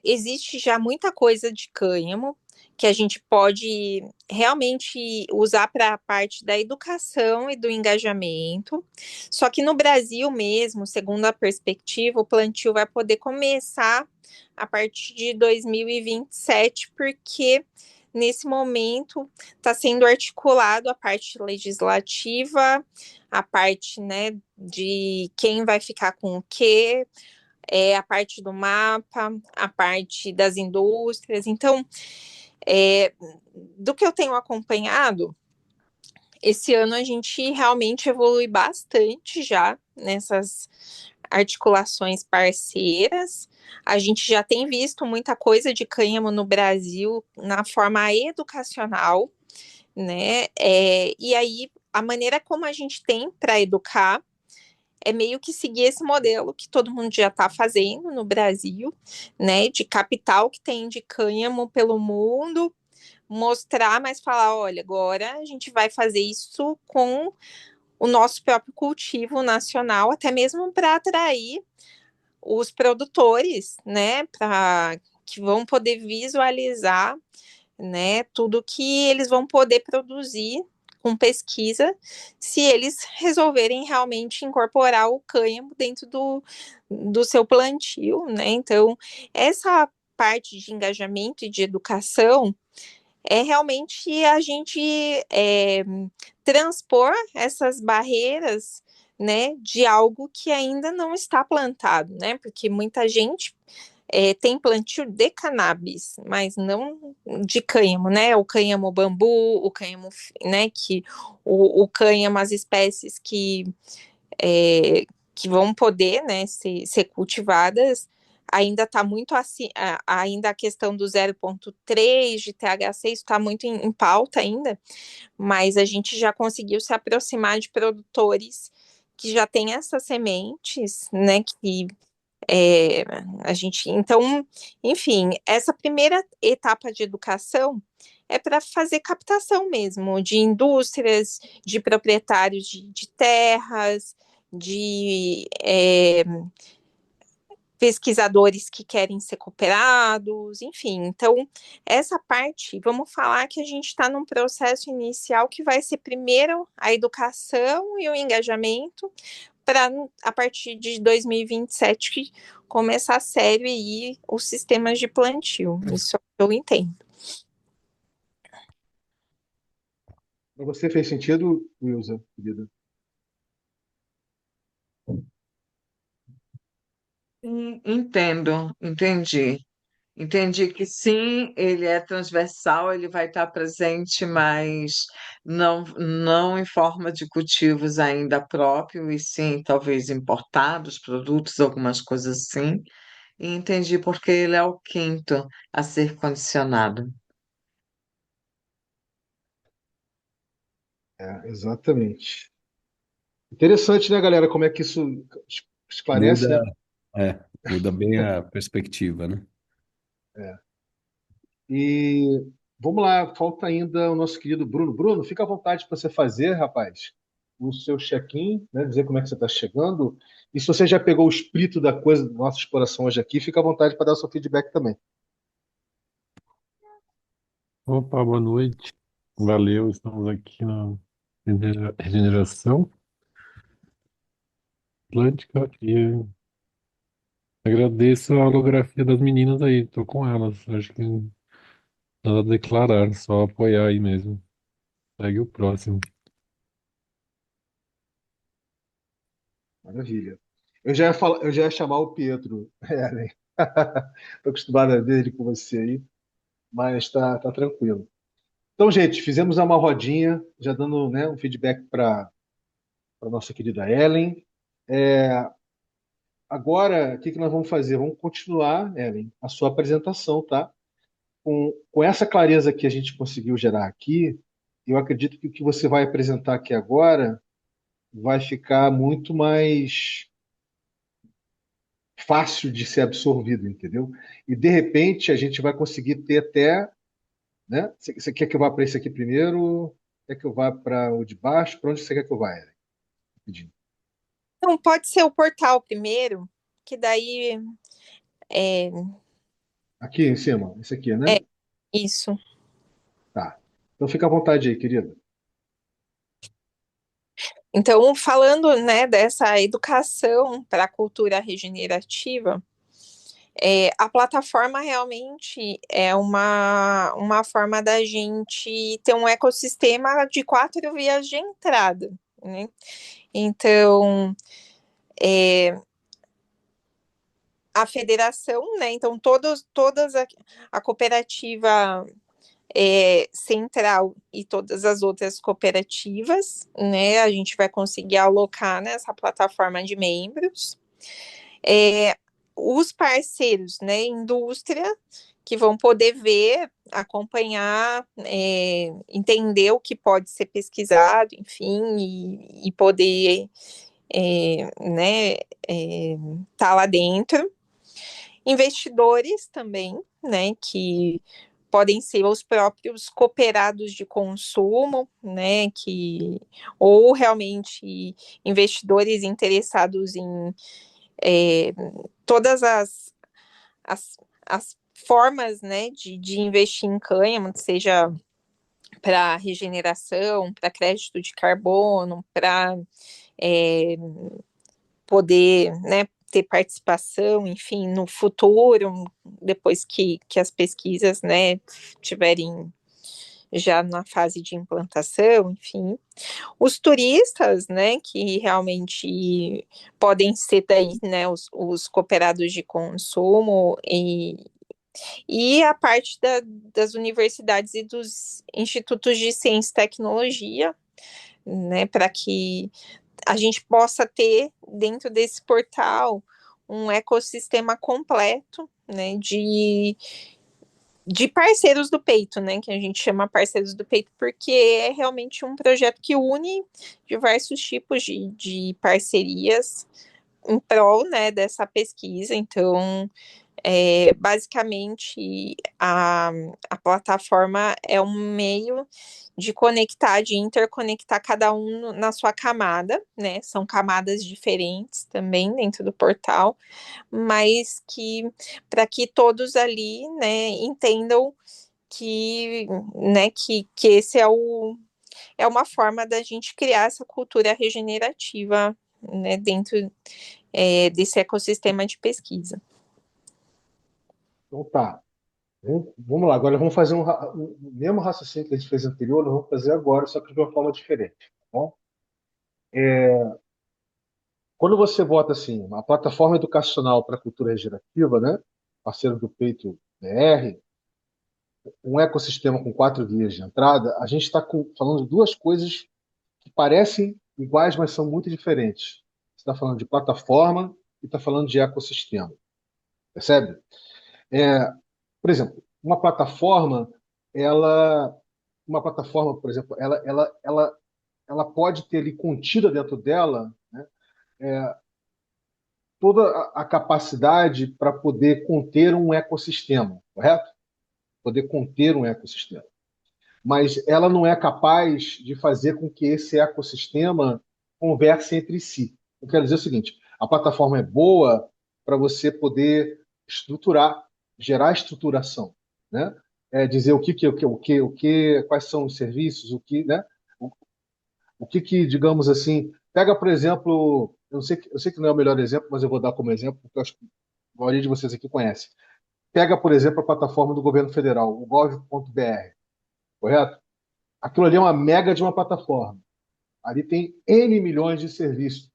Existe já muita coisa de cânhamo que a gente pode realmente usar para a parte da educação e do engajamento. Só que no Brasil mesmo, segundo a perspectiva, o plantio vai poder começar a partir de 2027, porque nesse momento está sendo articulado a parte legislativa, a parte, né, de quem vai ficar com o quê, a parte do mapa, a parte das indústrias. Então, do que eu tenho acompanhado, esse ano a gente realmente evolui bastante já nessas articulações parceiras. A gente já tem visto muita coisa de cânhamo no Brasil na forma educacional, né? E aí, a maneira como a gente tem para educar é meio que seguir esse modelo que todo mundo já está fazendo no Brasil, né? De capital que tem de cânhamo pelo mundo, mostrar, mas falar, olha, agora a gente vai fazer isso com o nosso próprio cultivo nacional, até mesmo para atrair os produtores, né? Para que vão poder visualizar, né? Tudo que eles vão poder produzir com pesquisa, se eles resolverem realmente incorporar o cânhamo dentro do seu plantio, né? Então, essa parte de engajamento e de educação é realmente a gente transpor essas barreiras, né, de algo que ainda não está plantado, né? Porque muita gente tem plantio de cannabis, mas não de cânhamo, né? O cânhamo bambu, o cânhamo, né? Que o cânhamo, as espécies que vão poder, né, ser cultivadas, ainda está muito assim, ainda a questão do 0,3 de THC está muito em pauta ainda, mas a gente já conseguiu se aproximar de produtores que já têm essas sementes, né, que a gente, então, enfim, essa primeira etapa de educação é para fazer captação mesmo de indústrias, de proprietários de terras, de pesquisadores que querem ser cooperados, enfim. Então, essa parte, vamos falar que a gente está num processo inicial que vai ser primeiro a educação e o engajamento, para a partir de 2027 começar sério aí os sistemas de plantio. Isso eu entendo. Para você fez sentido, Wilson, querida? Entendo, entendi. Entendi que sim, ele é transversal, ele vai estar presente, mas não em forma de cultivos ainda próprio, e sim talvez importados, produtos, algumas coisas assim. E entendi porque ele é o quinto a ser condicionado. Exatamente. Interessante, né, galera? Como é que isso esclarece, Muda, né? muda bem a perspectiva, né? É. E vamos lá, falta ainda o nosso querido Bruno. Bruno, fica à vontade para você fazer, rapaz, o seu check-in, né? Dizer como é que você está chegando. E se você já pegou o espírito da coisa da nossa exploração hoje aqui, fica à vontade para dar o seu feedback também. Opa, boa noite. Valeu, estamos aqui na regeneração atlântica e agradeço a holografia das meninas aí, tô com elas. Acho que nada a declarar, só apoiar aí mesmo. Segue o próximo. Maravilha. Eu já ia chamar o Pedro. Ellen. Estou acostumado a ver ele com você aí, mas tá tranquilo. Então, gente, fizemos uma rodinha, já dando, né, um feedback para a nossa querida Ellen. Agora, o que que nós vamos fazer? Vamos continuar, Ellen, a sua apresentação, tá? Com essa clareza que a gente conseguiu gerar aqui, eu acredito que o que você vai apresentar aqui agora vai ficar muito mais fácil de ser absorvido, entendeu? E de repente a gente vai conseguir ter até, né? Você quer que eu vá para esse aqui primeiro? Quer que eu vá para o de baixo? Para onde você quer que eu vá, Ellen? Pedindo. Então, pode ser o portal primeiro, que daí é, Aqui em cima, esse aqui, né? é isso. Tá. Então fica à vontade aí, querido. Então, falando, né, dessa educação para a cultura regenerativa, a plataforma realmente é uma forma da gente ter um ecossistema de 4 vias de entrada, né? Então, a federação, né? Então, todas a cooperativa central e todas as outras cooperativas, né? A gente vai conseguir alocar nessa plataforma de membros. Os parceiros, né? Indústria, que vão poder ver, acompanhar, entender o que pode ser pesquisado, enfim, e poder, né, tá lá dentro. Investidores também, né, que podem ser os próprios cooperados de consumo, né, ou realmente investidores interessados em todas as, as formas, né, de investir em cânhamo, seja para regeneração, para crédito de carbono, para poder, né, ter participação, enfim, no futuro, depois que as pesquisas, né, tiverem já na fase de implantação, enfim. Os turistas, né, que realmente podem ser daí, né, os cooperados de consumo e a parte das universidades e dos institutos de ciência e tecnologia, né, para que a gente possa ter dentro desse portal um ecossistema completo, né, de parceiros do peito, né, que a gente chama parceiros do peito, porque é realmente um projeto que une diversos tipos de parcerias em prol, né, dessa pesquisa. Então, basicamente, a plataforma é um meio de conectar, de interconectar cada um na sua camada, né? São camadas diferentes também dentro do portal, mas que para que todos ali, né, entendam que, né, que esse é uma forma da gente criar essa cultura regenerativa, né, dentro desse ecossistema de pesquisa. Então tá. Vamos lá, agora vamos fazer o mesmo raciocínio que a gente fez anterior, nós vamos fazer agora, só que de uma forma diferente, tá bom? Quando você bota assim, uma plataforma educacional para a cultura regenerativa, né? Parceiro do Peito BR, um ecossistema com 4 vias de entrada, a gente está falando de duas coisas que parecem iguais, mas são muito diferentes. Você está falando de plataforma e está falando de ecossistema, percebe? É, por exemplo, ela, uma plataforma, por exemplo, ela pode ter ali contida dentro dela, né, toda a capacidade para poder conter um ecossistema, correto? Poder conter um ecossistema. Mas ela não é capaz de fazer com que esse ecossistema converse entre si. Eu quero dizer o seguinte: a plataforma é boa para você poder estruturar, gerar estruturação, né? Dizer quais são os serviços, né? O, digamos assim, pega, por exemplo, eu sei que não é o melhor exemplo, mas eu vou dar como exemplo, porque eu acho que a maioria de vocês aqui conhece. Pega, por exemplo, a plataforma do governo federal, o gov.br, correto? Aquilo ali é uma mega de uma plataforma. Ali tem N milhões de serviços,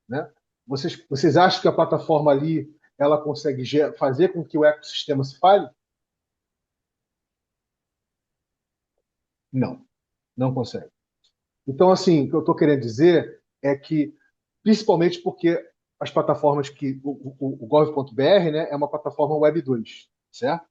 né? Vocês acham que a plataforma ali ela consegue fazer com que o ecossistema se fale? Não, não consegue. Então, assim, o que eu estou querendo dizer é que, principalmente porque as plataformas que o gov.br, né, é uma plataforma Web 2, certo?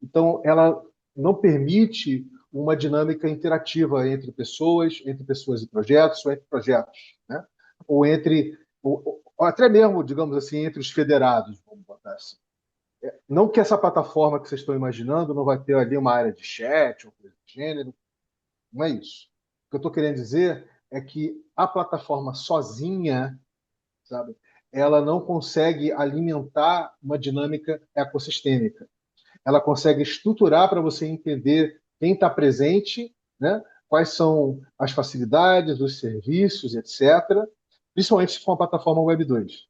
Então, ela não permite uma dinâmica interativa entre pessoas e projetos, ou entre projetos, né? Ou entre, ou até mesmo, digamos assim, entre os federados, vamos botar assim. Não que essa plataforma que vocês estão imaginando não vai ter ali uma área de chat ou coisa do gênero, não é isso. O que eu estou querendo dizer é que a plataforma sozinha, sabe, ela não consegue alimentar uma dinâmica ecossistêmica. Ela consegue estruturar para você entender quem está presente, né? Quais são as facilidades, os serviços, etc. Principalmente se for uma plataforma Web 2.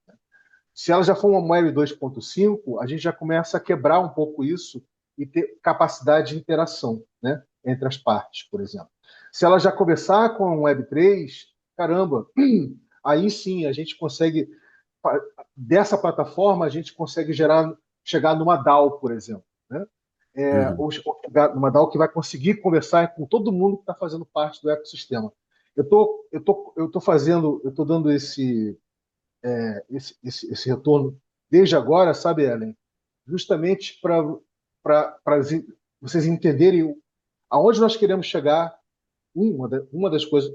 Se ela já for uma Web 2.5, a gente já começa a quebrar um pouco isso e ter capacidade de interação, né? Entre as partes, por exemplo. Se ela já começar com Web 3, caramba, aí sim a gente consegue, dessa plataforma, a gente consegue chegar numa DAO, por exemplo, né? Uhum. Uma DAO que vai conseguir conversar com todo mundo que está fazendo parte do ecossistema. Eu tô dando esse retorno desde agora, sabe, Ellen? Justamente para vocês entenderem aonde nós queremos chegar, uma das coisas,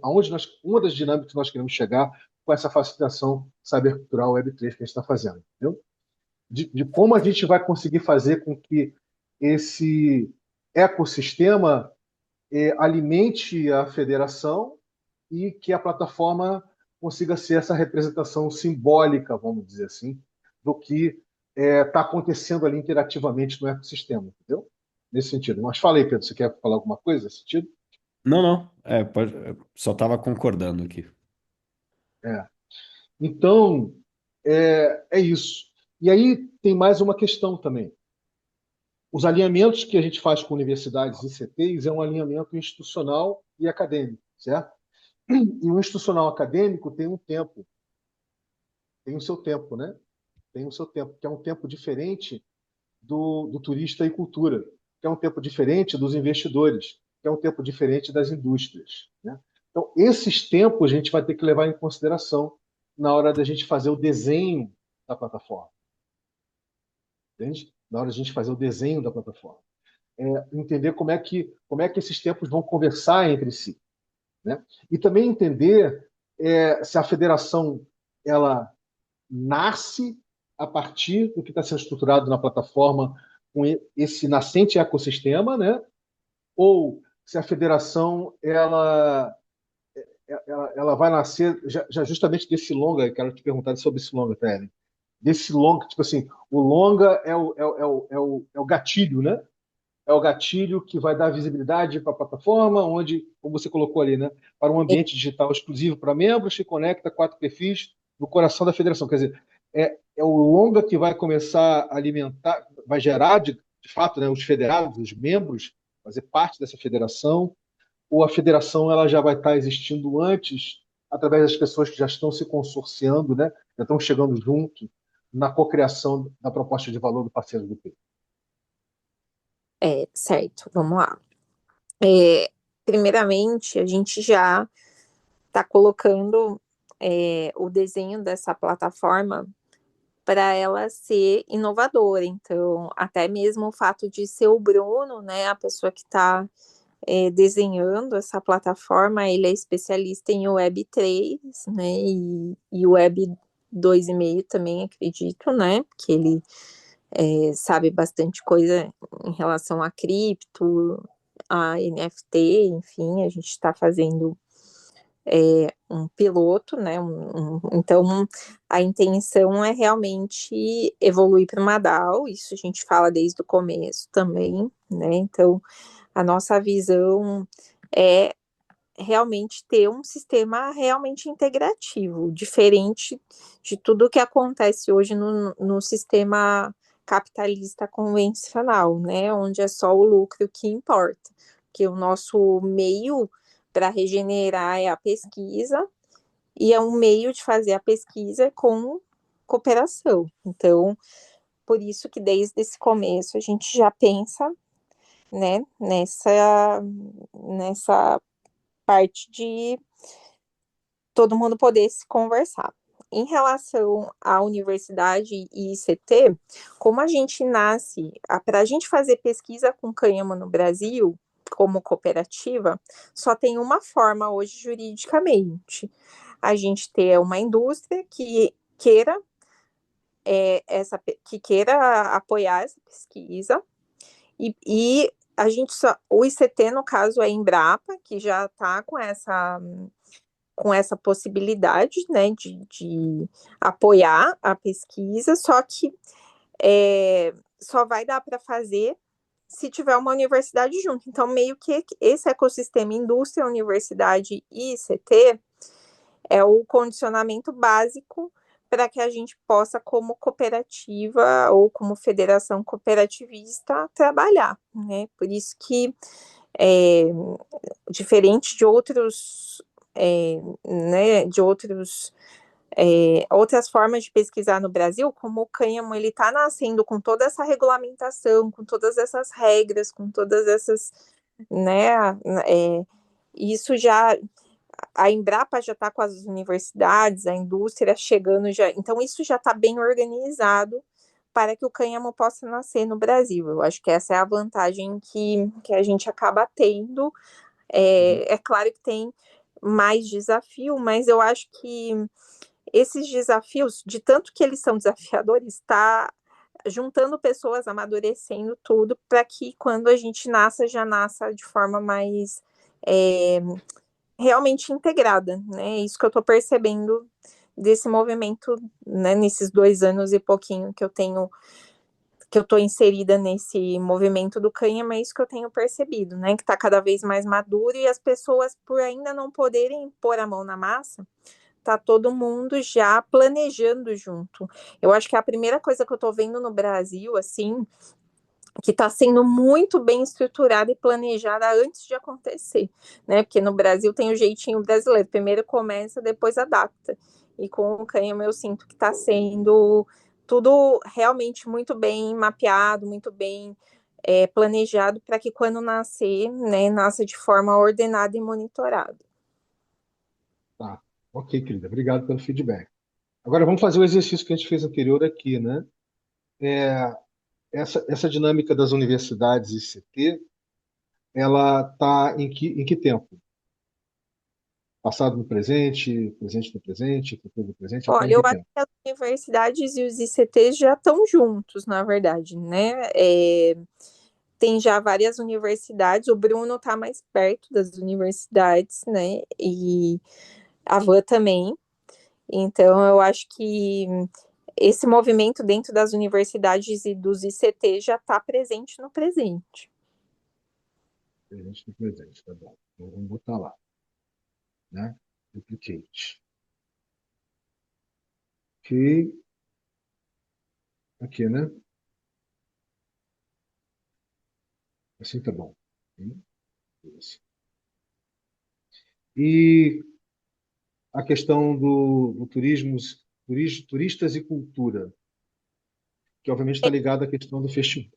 uma das dinâmicas que nós queremos chegar com essa facilitação cybercultural Web3 que a gente está fazendo, entendeu? De como a gente vai conseguir fazer com que esse ecossistema alimente a federação e que a plataforma consiga ser essa representação simbólica, vamos dizer assim, do que está acontecendo ali interativamente no ecossistema, entendeu? Nesse sentido. Mas fala aí, Pedro, você quer falar alguma coisa nesse sentido? Não, não. Só estava concordando aqui. É. Então, é isso. E aí tem mais uma questão também. Os alinhamentos que a gente faz com universidades e CTs é um alinhamento institucional e acadêmico, certo? E o institucional acadêmico tem um tempo, tem o seu tempo, né? Tem o seu tempo, que é um tempo diferente do turista e cultura, que é um tempo diferente dos investidores, que é um tempo diferente das indústrias, né? Então, esses tempos a gente vai ter que levar em consideração na hora da gente fazer o desenho da plataforma, entende? Na hora da gente fazer o desenho da plataforma. Entender como é que esses tempos vão conversar entre si, né? E também entender se a federação ela nasce a partir do que está sendo estruturado na plataforma com esse nascente ecossistema, né? Ou se a federação ela vai nascer já justamente desse longa. Eu quero te perguntar sobre esse longa, Telen. Desse longa, tipo assim, o longa é o gatilho, né? É o gatilho que vai dar visibilidade para a plataforma, onde, como você colocou ali, né, para um ambiente digital exclusivo para membros que conecta 4 perfis no coração da federação. Quer dizer, é o longa que vai começar a alimentar, vai gerar, de fato, né, os federados, os membros, fazer parte dessa federação, ou a federação ela já vai estar existindo antes, através das pessoas que já estão se consorciando, né, já estão chegando junto na cocriação da proposta de valor do parceiro do P. Certo, vamos lá. Primeiramente, a gente já está colocando o desenho dessa plataforma para ela ser inovadora. Então, até mesmo o fato de ser o Bruno, né, a pessoa que está desenhando essa plataforma, ele é especialista em Web3, né, e Web 2.5 também, acredito, né, porque ele sabe bastante coisa em relação a cripto, a NFT, enfim, a gente está fazendo um piloto, né? Então, a intenção é realmente evoluir para uma DAO, isso a gente fala desde o começo também, né? Então, a nossa visão é realmente ter um sistema realmente integrativo, diferente de tudo que acontece hoje no sistema capitalista convencional, né? Onde é só o lucro que importa, que o nosso meio para regenerar é a pesquisa, e é um meio de fazer a pesquisa com cooperação. Então, por isso que desde esse começo a gente já pensa, né, nessa parte de todo mundo poder se conversar. Em relação à universidade e ICT, como a gente nasce, para a gente fazer pesquisa com cânhamo no Brasil, como cooperativa, só tem uma forma hoje juridicamente. A gente ter uma indústria que queira que queira apoiar essa pesquisa e a gente só, o ICT, no caso, é a Embrapa, que já está com essa possibilidade, né, de apoiar a pesquisa, só que só vai dar para fazer se tiver uma universidade junto. Então, meio que esse ecossistema indústria, universidade e ICT é o condicionamento básico para que a gente possa, como cooperativa ou como federação cooperativista, trabalhar, né? Por isso que, diferente de outros, né, de outras formas de pesquisar no Brasil, como o cânhamo ele está nascendo com toda essa regulamentação, com todas essas regras, com todas essas, né, isso já a Embrapa já está com as universidades, a indústria chegando já, então isso já está bem organizado para que o cânhamo possa nascer no Brasil. Eu acho que essa é a vantagem que a gente acaba tendo. É claro que tem mais desafio, mas eu acho que esses desafios, de tanto que eles são desafiadores, está juntando pessoas, amadurecendo tudo, para que quando a gente nasça, já nasça de forma mais realmente integrada, né? É isso que eu estou percebendo desse movimento, né? Nesses 2 anos e pouquinho que eu estou inserida nesse movimento do cânhamo, é isso que eu tenho percebido, né? Que está cada vez mais maduro e as pessoas, por ainda não poderem pôr a mão na massa, tá todo mundo já planejando junto. Eu acho que a primeira coisa que eu estou vendo no Brasil, assim, que está sendo muito bem estruturada e planejada antes de acontecer, né? Porque no Brasil tem o jeitinho brasileiro, primeiro começa, depois adapta. E com o cânhamo eu sinto que está sendo tudo realmente muito bem mapeado, muito bem planejado para que quando nascer, né, nasça de forma ordenada e monitorada. Tá. Ok, querida. Obrigado pelo feedback. Agora vamos fazer o exercício que a gente fez anterior aqui, né? Essa dinâmica das universidades e ICT, ela está em que tempo? Passado no presente, presente no presente, futuro no presente, ela está em Olha, eu que acho tempo? que as universidades e os ICTs já estão juntos, na verdade, né? Tem já várias universidades, o Bruno está mais perto das universidades, né? E a Van também. Então, eu acho que esse movimento dentro das universidades e dos ICT já está presente no presente. Presente no presente, tá bom. Então vamos botar lá, né? Duplicate. Ok. Aqui, né? Assim tá bom. Isso. E a questão do turismo, turistas e cultura, que obviamente está ligado à questão do festival.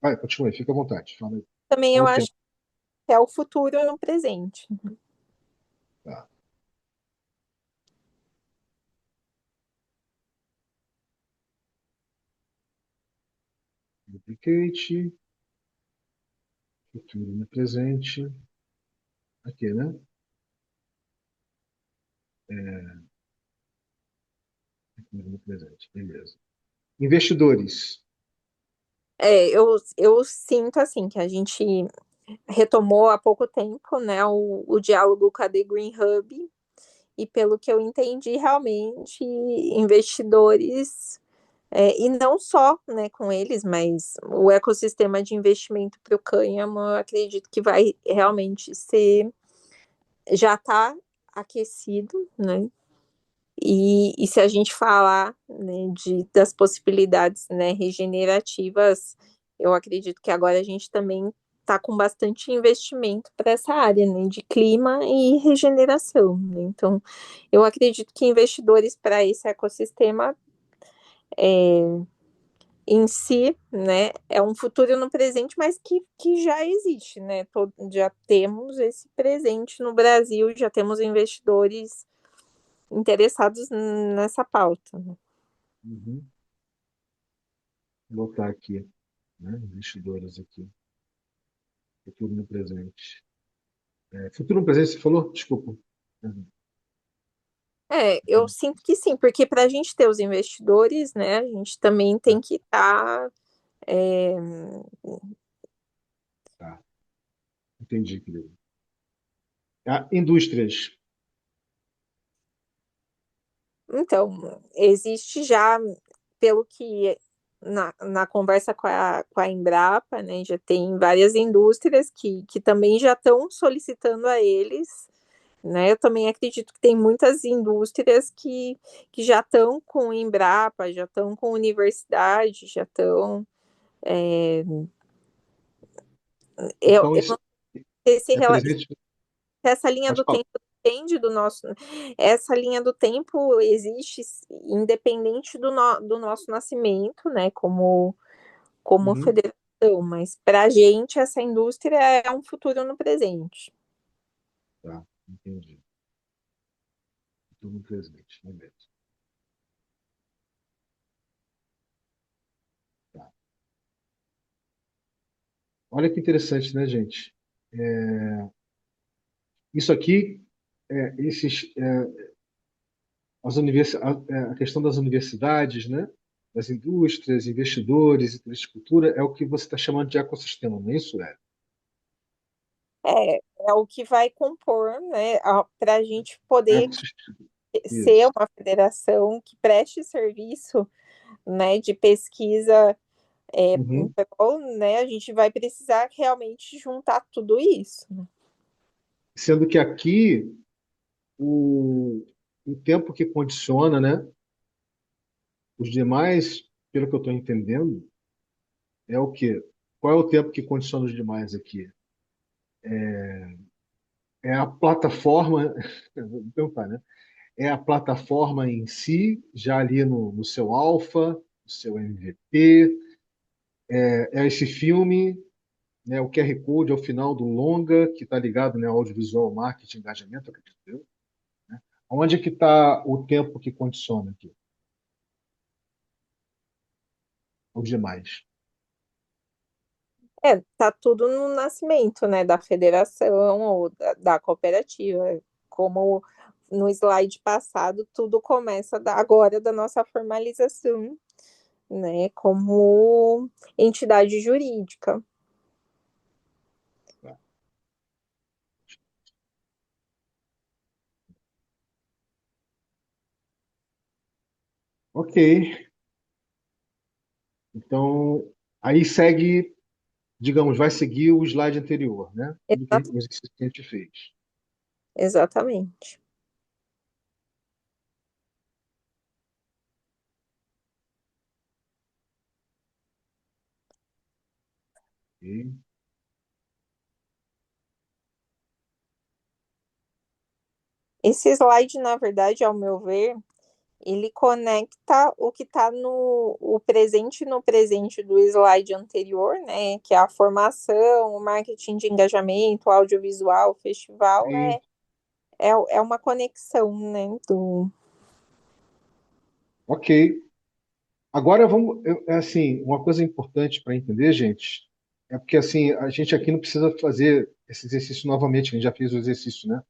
Vai, continue, fica à vontade. Também Fala eu o tempo. acho que é o futuro no presente. Tá. Duplicate, futuro no presente. Aqui, né? Futuro no presente, beleza. Investidores. Eu sinto assim que a gente retomou há pouco tempo, né, o diálogo com a The Green Hub, e pelo que eu entendi, realmente investidores, e não só, né, com eles, mas o ecossistema de investimento para o cânhamo, eu acredito que vai realmente já está aquecido, né? E se a gente falar, né, das possibilidades, né, regenerativas, eu acredito que agora a gente também está com bastante investimento para essa área, né, de clima e regeneração, né? Então, eu acredito que investidores para esse ecossistema em si, né, é um futuro no presente, mas que já existe, né? Já temos esse presente no Brasil, já temos investidores interessados nessa pauta. Uhum. Vou botar aqui, né? Investidores aqui. Futuro no presente. Futuro no presente, você falou? Desculpa. Eu sinto que sim, porque para a gente ter os investidores, né, a gente também tem que estar. Tá, entendi, querido. Indústrias. Então, existe já, pelo que na conversa com a Embrapa, né, já tem várias indústrias que também já estão solicitando a eles, né? Eu também acredito que tem muitas indústrias que já estão com Embrapa, já estão com universidade, já estão. Então, Eu isso não sei se é presente. essa linha Pode do falar. tempo depende do nosso. Essa linha do tempo existe independente do nosso nascimento, né? Como Uhum. federação, mas para a gente essa indústria é um futuro no presente. Tá, entendi. Futuro no presente, né, Beto? Tá. Olha que interessante, né, gente? Isso aqui, esses, a questão das universidades, né? Das indústrias, investidores e infraestrutura é o que você está chamando de ecossistema, não é isso, é? É o que vai compor, né, para a gente poder Ecossistema. ser Isso. uma federação que preste serviço, né, de pesquisa em Uhum. prol, né, a gente vai precisar realmente juntar tudo isso, né? Sendo que aqui o, o tempo que condiciona, né? Os demais, pelo que eu estou entendendo, é o quê? Qual é o tempo que condiciona os demais aqui? É a plataforma, vou perguntar, né? É a plataforma em si, já ali no seu alfa, no seu MVP, é esse filme, né? O QR Code ao final do longa, que está ligado, né, ao audiovisual, marketing, engajamento, acredito eu. Onde é que está o tempo que condiciona aqui? Os demais. Tá tudo no nascimento, né, da federação ou da cooperativa. Como no slide passado, tudo começa agora da nossa formalização, né, como entidade jurídica. Ok. Então, aí segue, digamos, vai seguir o slide anterior, né? Tudo que o exercício que a gente fez. Exatamente. Ok. Esse slide, na verdade, ao meu ver, ele conecta o que está no presente no presente do slide anterior, né? Que é a formação, o marketing de engajamento, o audiovisual, o festival, Sim. é uma conexão, né? Ok. Agora vamos, assim, uma coisa importante para entender, gente, é porque assim a gente aqui não precisa fazer esse exercício novamente, a gente já fez o exercício, né?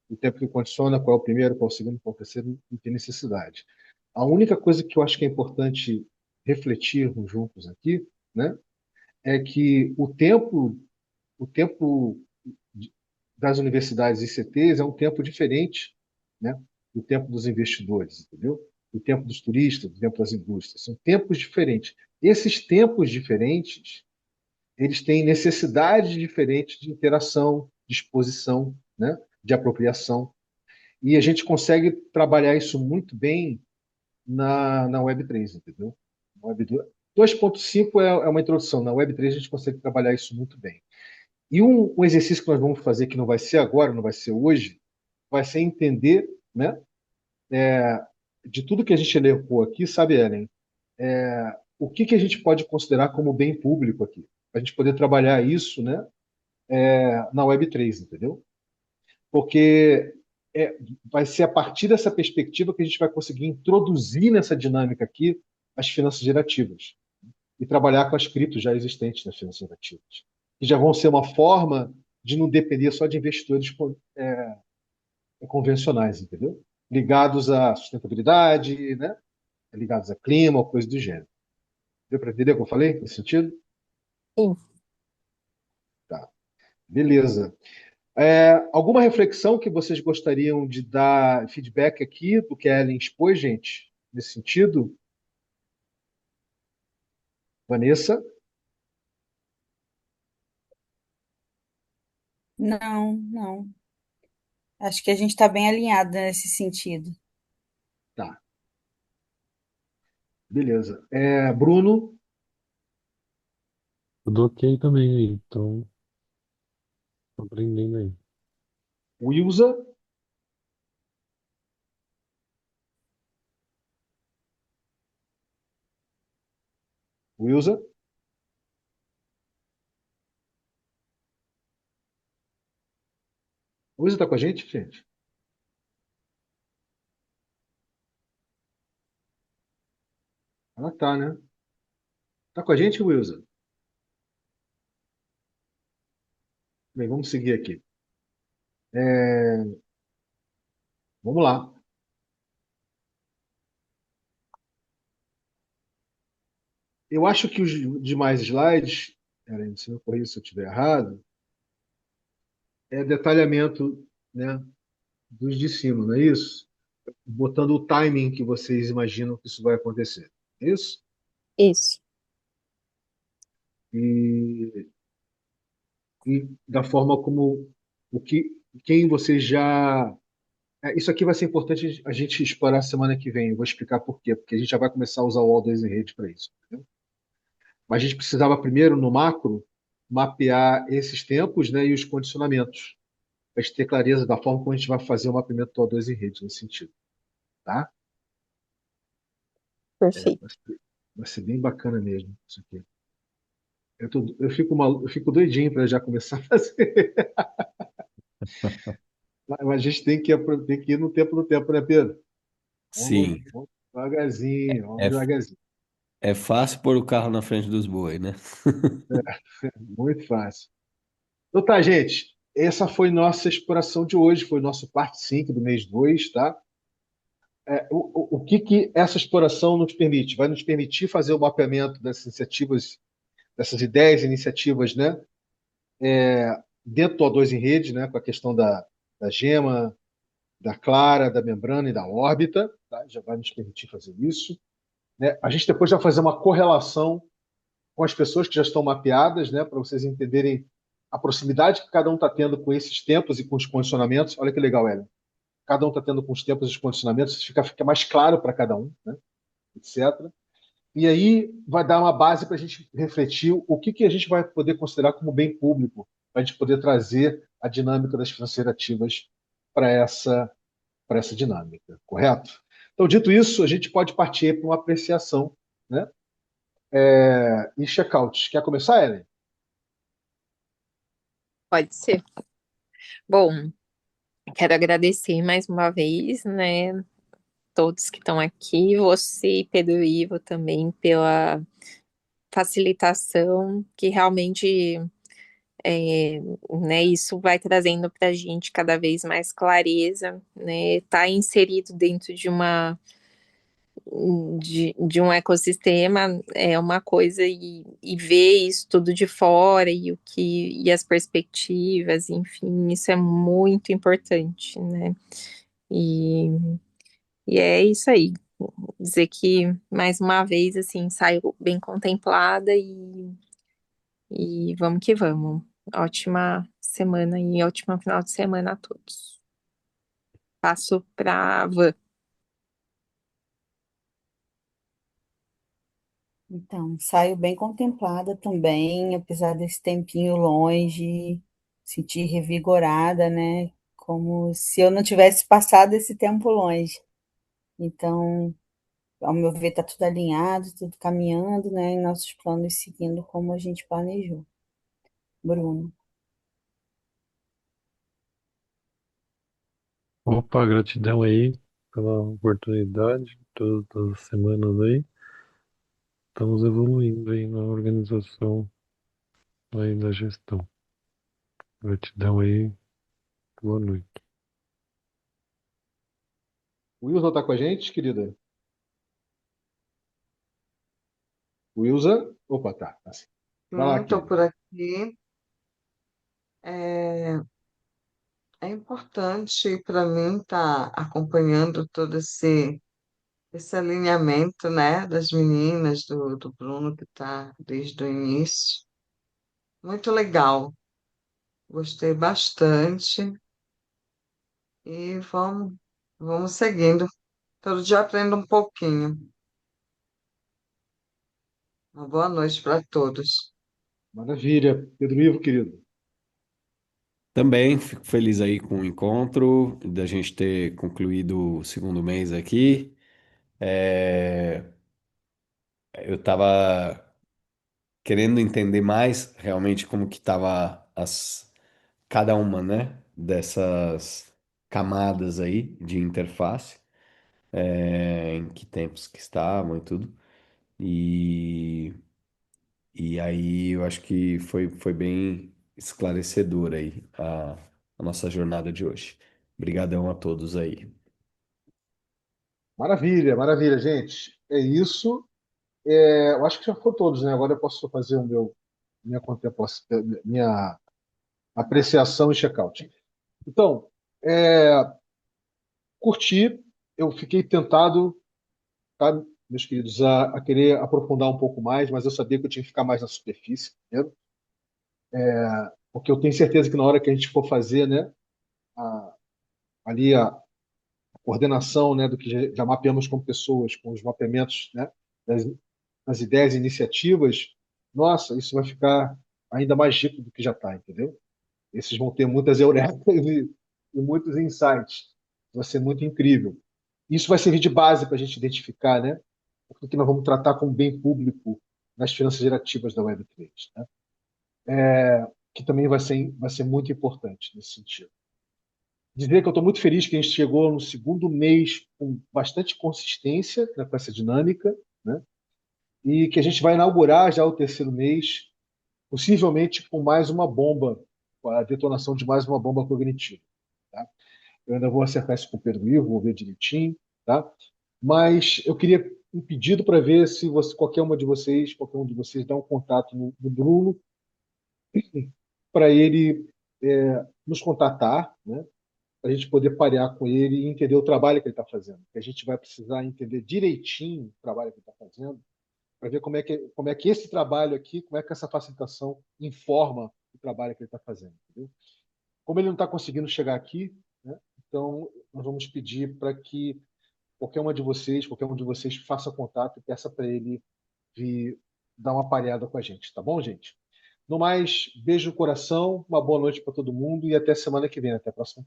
O tempo que condiciona, qual é o primeiro, qual é o segundo, qual é o terceiro, não tem necessidade. A única coisa que eu acho que é importante refletirmos juntos aqui, né, é que o tempo de- das universidades e CTs é um tempo diferente, né, do tempo dos investidores, entendeu? Do tempo dos turistas, do tempo das indústrias. São tempos diferentes. Esses tempos diferentes, eles têm necessidades diferentes de interação, de exposição, né, de apropriação. E a gente consegue trabalhar isso muito bem na Web3, entendeu? Na Web 2.5 é uma introdução. Na Web3 a gente consegue trabalhar isso muito bem. E um exercício que nós vamos fazer, que não vai ser agora, não vai ser hoje, vai ser entender, né, de tudo que a gente elencou aqui, sabe, Ellen, o que que a gente pode considerar como bem público aqui, para a gente poder trabalhar isso, né, na Web3, entendeu? Porque vai ser a partir dessa perspectiva que a gente vai conseguir introduzir nessa dinâmica aqui as finanças gerativas e trabalhar com as criptos já existentes nas finanças gerativas. que já vão ser uma forma de não depender só de investidores convencionais, entendeu? Ligados à sustentabilidade, né? Ligados a clima, ou coisa do gênero. Deu para entender o que eu falei nesse sentido? Sim. Tá, beleza. Alguma reflexão que vocês gostariam de dar feedback aqui do que a Ellen expôs, gente, nesse sentido? Vanessa? Não, não. Acho que a gente está bem alinhado nesse sentido. Tá, beleza. Bruno? Tudo ok também aí, então tô aprendendo aí. Wilza? Wilza? Wilza tá com a gente, gente? Ela tá, né? Tá com a gente, Wilza? Bem, vamos seguir aqui. Vamos lá. Eu acho que os demais slides, Ellen, se me corrija se eu estiver errado, é detalhamento, né, dos de cima, não é isso? Botando o timing que vocês imaginam que isso vai acontecer. É isso? Isso. E, e da forma como quem vocês já. Isso aqui vai ser importante a gente explorar semana que vem. Eu vou explicar por quê. Porque a gente já vai começar a usar o All 2 em rede para isso. Entendeu? Mas a gente precisava primeiro, no macro, mapear esses tempos, né, e os condicionamentos, para a gente ter clareza da forma como a gente vai fazer o mapeamento do O2 em rede, nesse sentido. Tá? Perfeito. Vai ser bem bacana mesmo isso aqui. Eu fico doidinho para já começar a fazer. Mas a gente tem que ir no tempo do tempo, né, Pedro? Sim, Vamos devagarzinho, vamos é, devagarzinho. é fácil pôr o carro na frente dos bois, né? Muito fácil. Então tá, gente. Essa foi nossa exploração de hoje, foi nosso parte 5 do mês 2, tá? O que que essa exploração nos permite? Vai nos permitir fazer o mapeamento dessas iniciativas, dessas ideias e iniciativas, né? Dentro do O2 em rede, né? Com a questão da gema, da clara, da membrana e da órbita, tá? Já vai nos permitir fazer isso, né? A gente depois vai fazer uma correlação com as pessoas que já estão mapeadas, né? Para vocês entenderem a proximidade que cada um está tendo com esses tempos e com os condicionamentos. Olha que legal, Hélio. Cada um está tendo com os tempos e os condicionamentos, isso fica mais claro para cada um, né? Etc. E aí vai dar uma base para a gente refletir o que, que a gente vai poder considerar como bem público, para a gente poder trazer a dinâmica das finanças ativas para essa dinâmica, correto? Então, dito isso, a gente pode partir para uma apreciação, né? E check-out. Quer começar, Ellen? Pode ser. Bom, quero agradecer mais uma vez, né, todos que estão aqui, você, Pedro e Ivo, também pela facilitação, que realmente, é, né, isso vai trazendo para a gente cada vez mais clareza, né, tá inserido dentro de um ecossistema é uma coisa e ver isso tudo de fora e as perspectivas, enfim, isso é muito importante, né? E, e é isso aí. Dizer que mais uma vez assim saiu bem contemplada e vamos que vamos. Ótima semana e ótimo final de semana a todos. Passo para Van. Então, saio bem contemplada também, apesar desse tempinho longe, senti revigorada, né? Como se eu não tivesse passado esse tempo longe. Então, ao meu ver, está tudo alinhado, tudo caminhando, né? E nossos planos seguindo como a gente planejou. Bruno. Opa, gratidão aí pela oportunidade, todas as semanas aí. Estamos evoluindo aí na organização aí na gestão. Gratidão aí, boa noite. Wilson está com a gente, querida? Wilson? Opa, tá sim. Vai lá, Estou querida. por aqui. É, é importante para mim estar acompanhando todo esse alinhamento, né, das meninas, do Bruno, que está desde o início. Muito legal. Gostei bastante. E vamos seguindo. Todo dia aprendo um pouquinho. Uma boa noite para todos. Maravilha. Pedro Ivo, querido. Também fico feliz aí com o encontro, da gente ter concluído o segundo mês aqui. É, eu estava querendo entender mais realmente como que estava cada uma, né, dessas camadas aí de interface, em que tempos que estavam e tudo. E, e aí eu acho que foi bem esclarecedor aí a nossa jornada de hoje. Obrigadão a todos aí. Maravilha, maravilha, gente. É isso. Eu acho que já foram todos, né? Agora eu posso fazer minha contemplação, minha apreciação e check-out. Então, é, curti. Eu fiquei tentado, tá, meus queridos, a querer aprofundar um pouco mais, mas eu sabia que eu tinha que ficar mais na superfície, primeiro, porque eu tenho certeza que na hora que a gente for fazer, né, a- ali a coordenação, né, do que já mapeamos com pessoas, com os mapeamentos, né, das, das ideias e iniciativas, nossa, isso vai ficar ainda mais rico do que já está, entendeu? Esses vão ter muitas eurecas e muitos insights. Vai ser muito incrível. Isso vai servir de base para a gente identificar, né, o que nós vamos tratar como bem público nas finanças gerativas da Web3, né? Que também vai ser muito importante nesse sentido. Dizer que eu estou muito feliz que a gente chegou no segundo mês com bastante consistência, né, com essa dinâmica, né? E que a gente vai inaugurar já o terceiro mês, possivelmente com mais uma bomba, com a detonação de mais uma bomba cognitiva. Tá? Eu ainda vou acertar isso com o Pedro Ivo, vou ver direitinho, tá? Mas eu queria um pedido para ver se qualquer um de vocês dá um contato no Bruno, para ele nos contatar, né? Para a gente poder parear com ele e entender o trabalho que ele está fazendo. Que a gente vai precisar entender direitinho o trabalho que ele está fazendo, para ver como é que esse trabalho aqui, como é que essa facilitação informa o trabalho que ele está fazendo. Entendeu? Como ele não está conseguindo chegar aqui, né, então nós vamos pedir para que qualquer um de vocês faça contato e peça para ele vir dar uma pareada com a gente, tá bom, gente? No mais, beijo no coração, uma boa noite para todo mundo e até semana que vem. Até a próxima.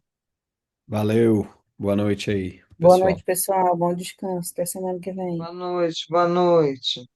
Valeu, boa noite aí, Boa pessoal. noite, pessoal. Bom descanso. Até semana que vem. Boa noite, boa noite.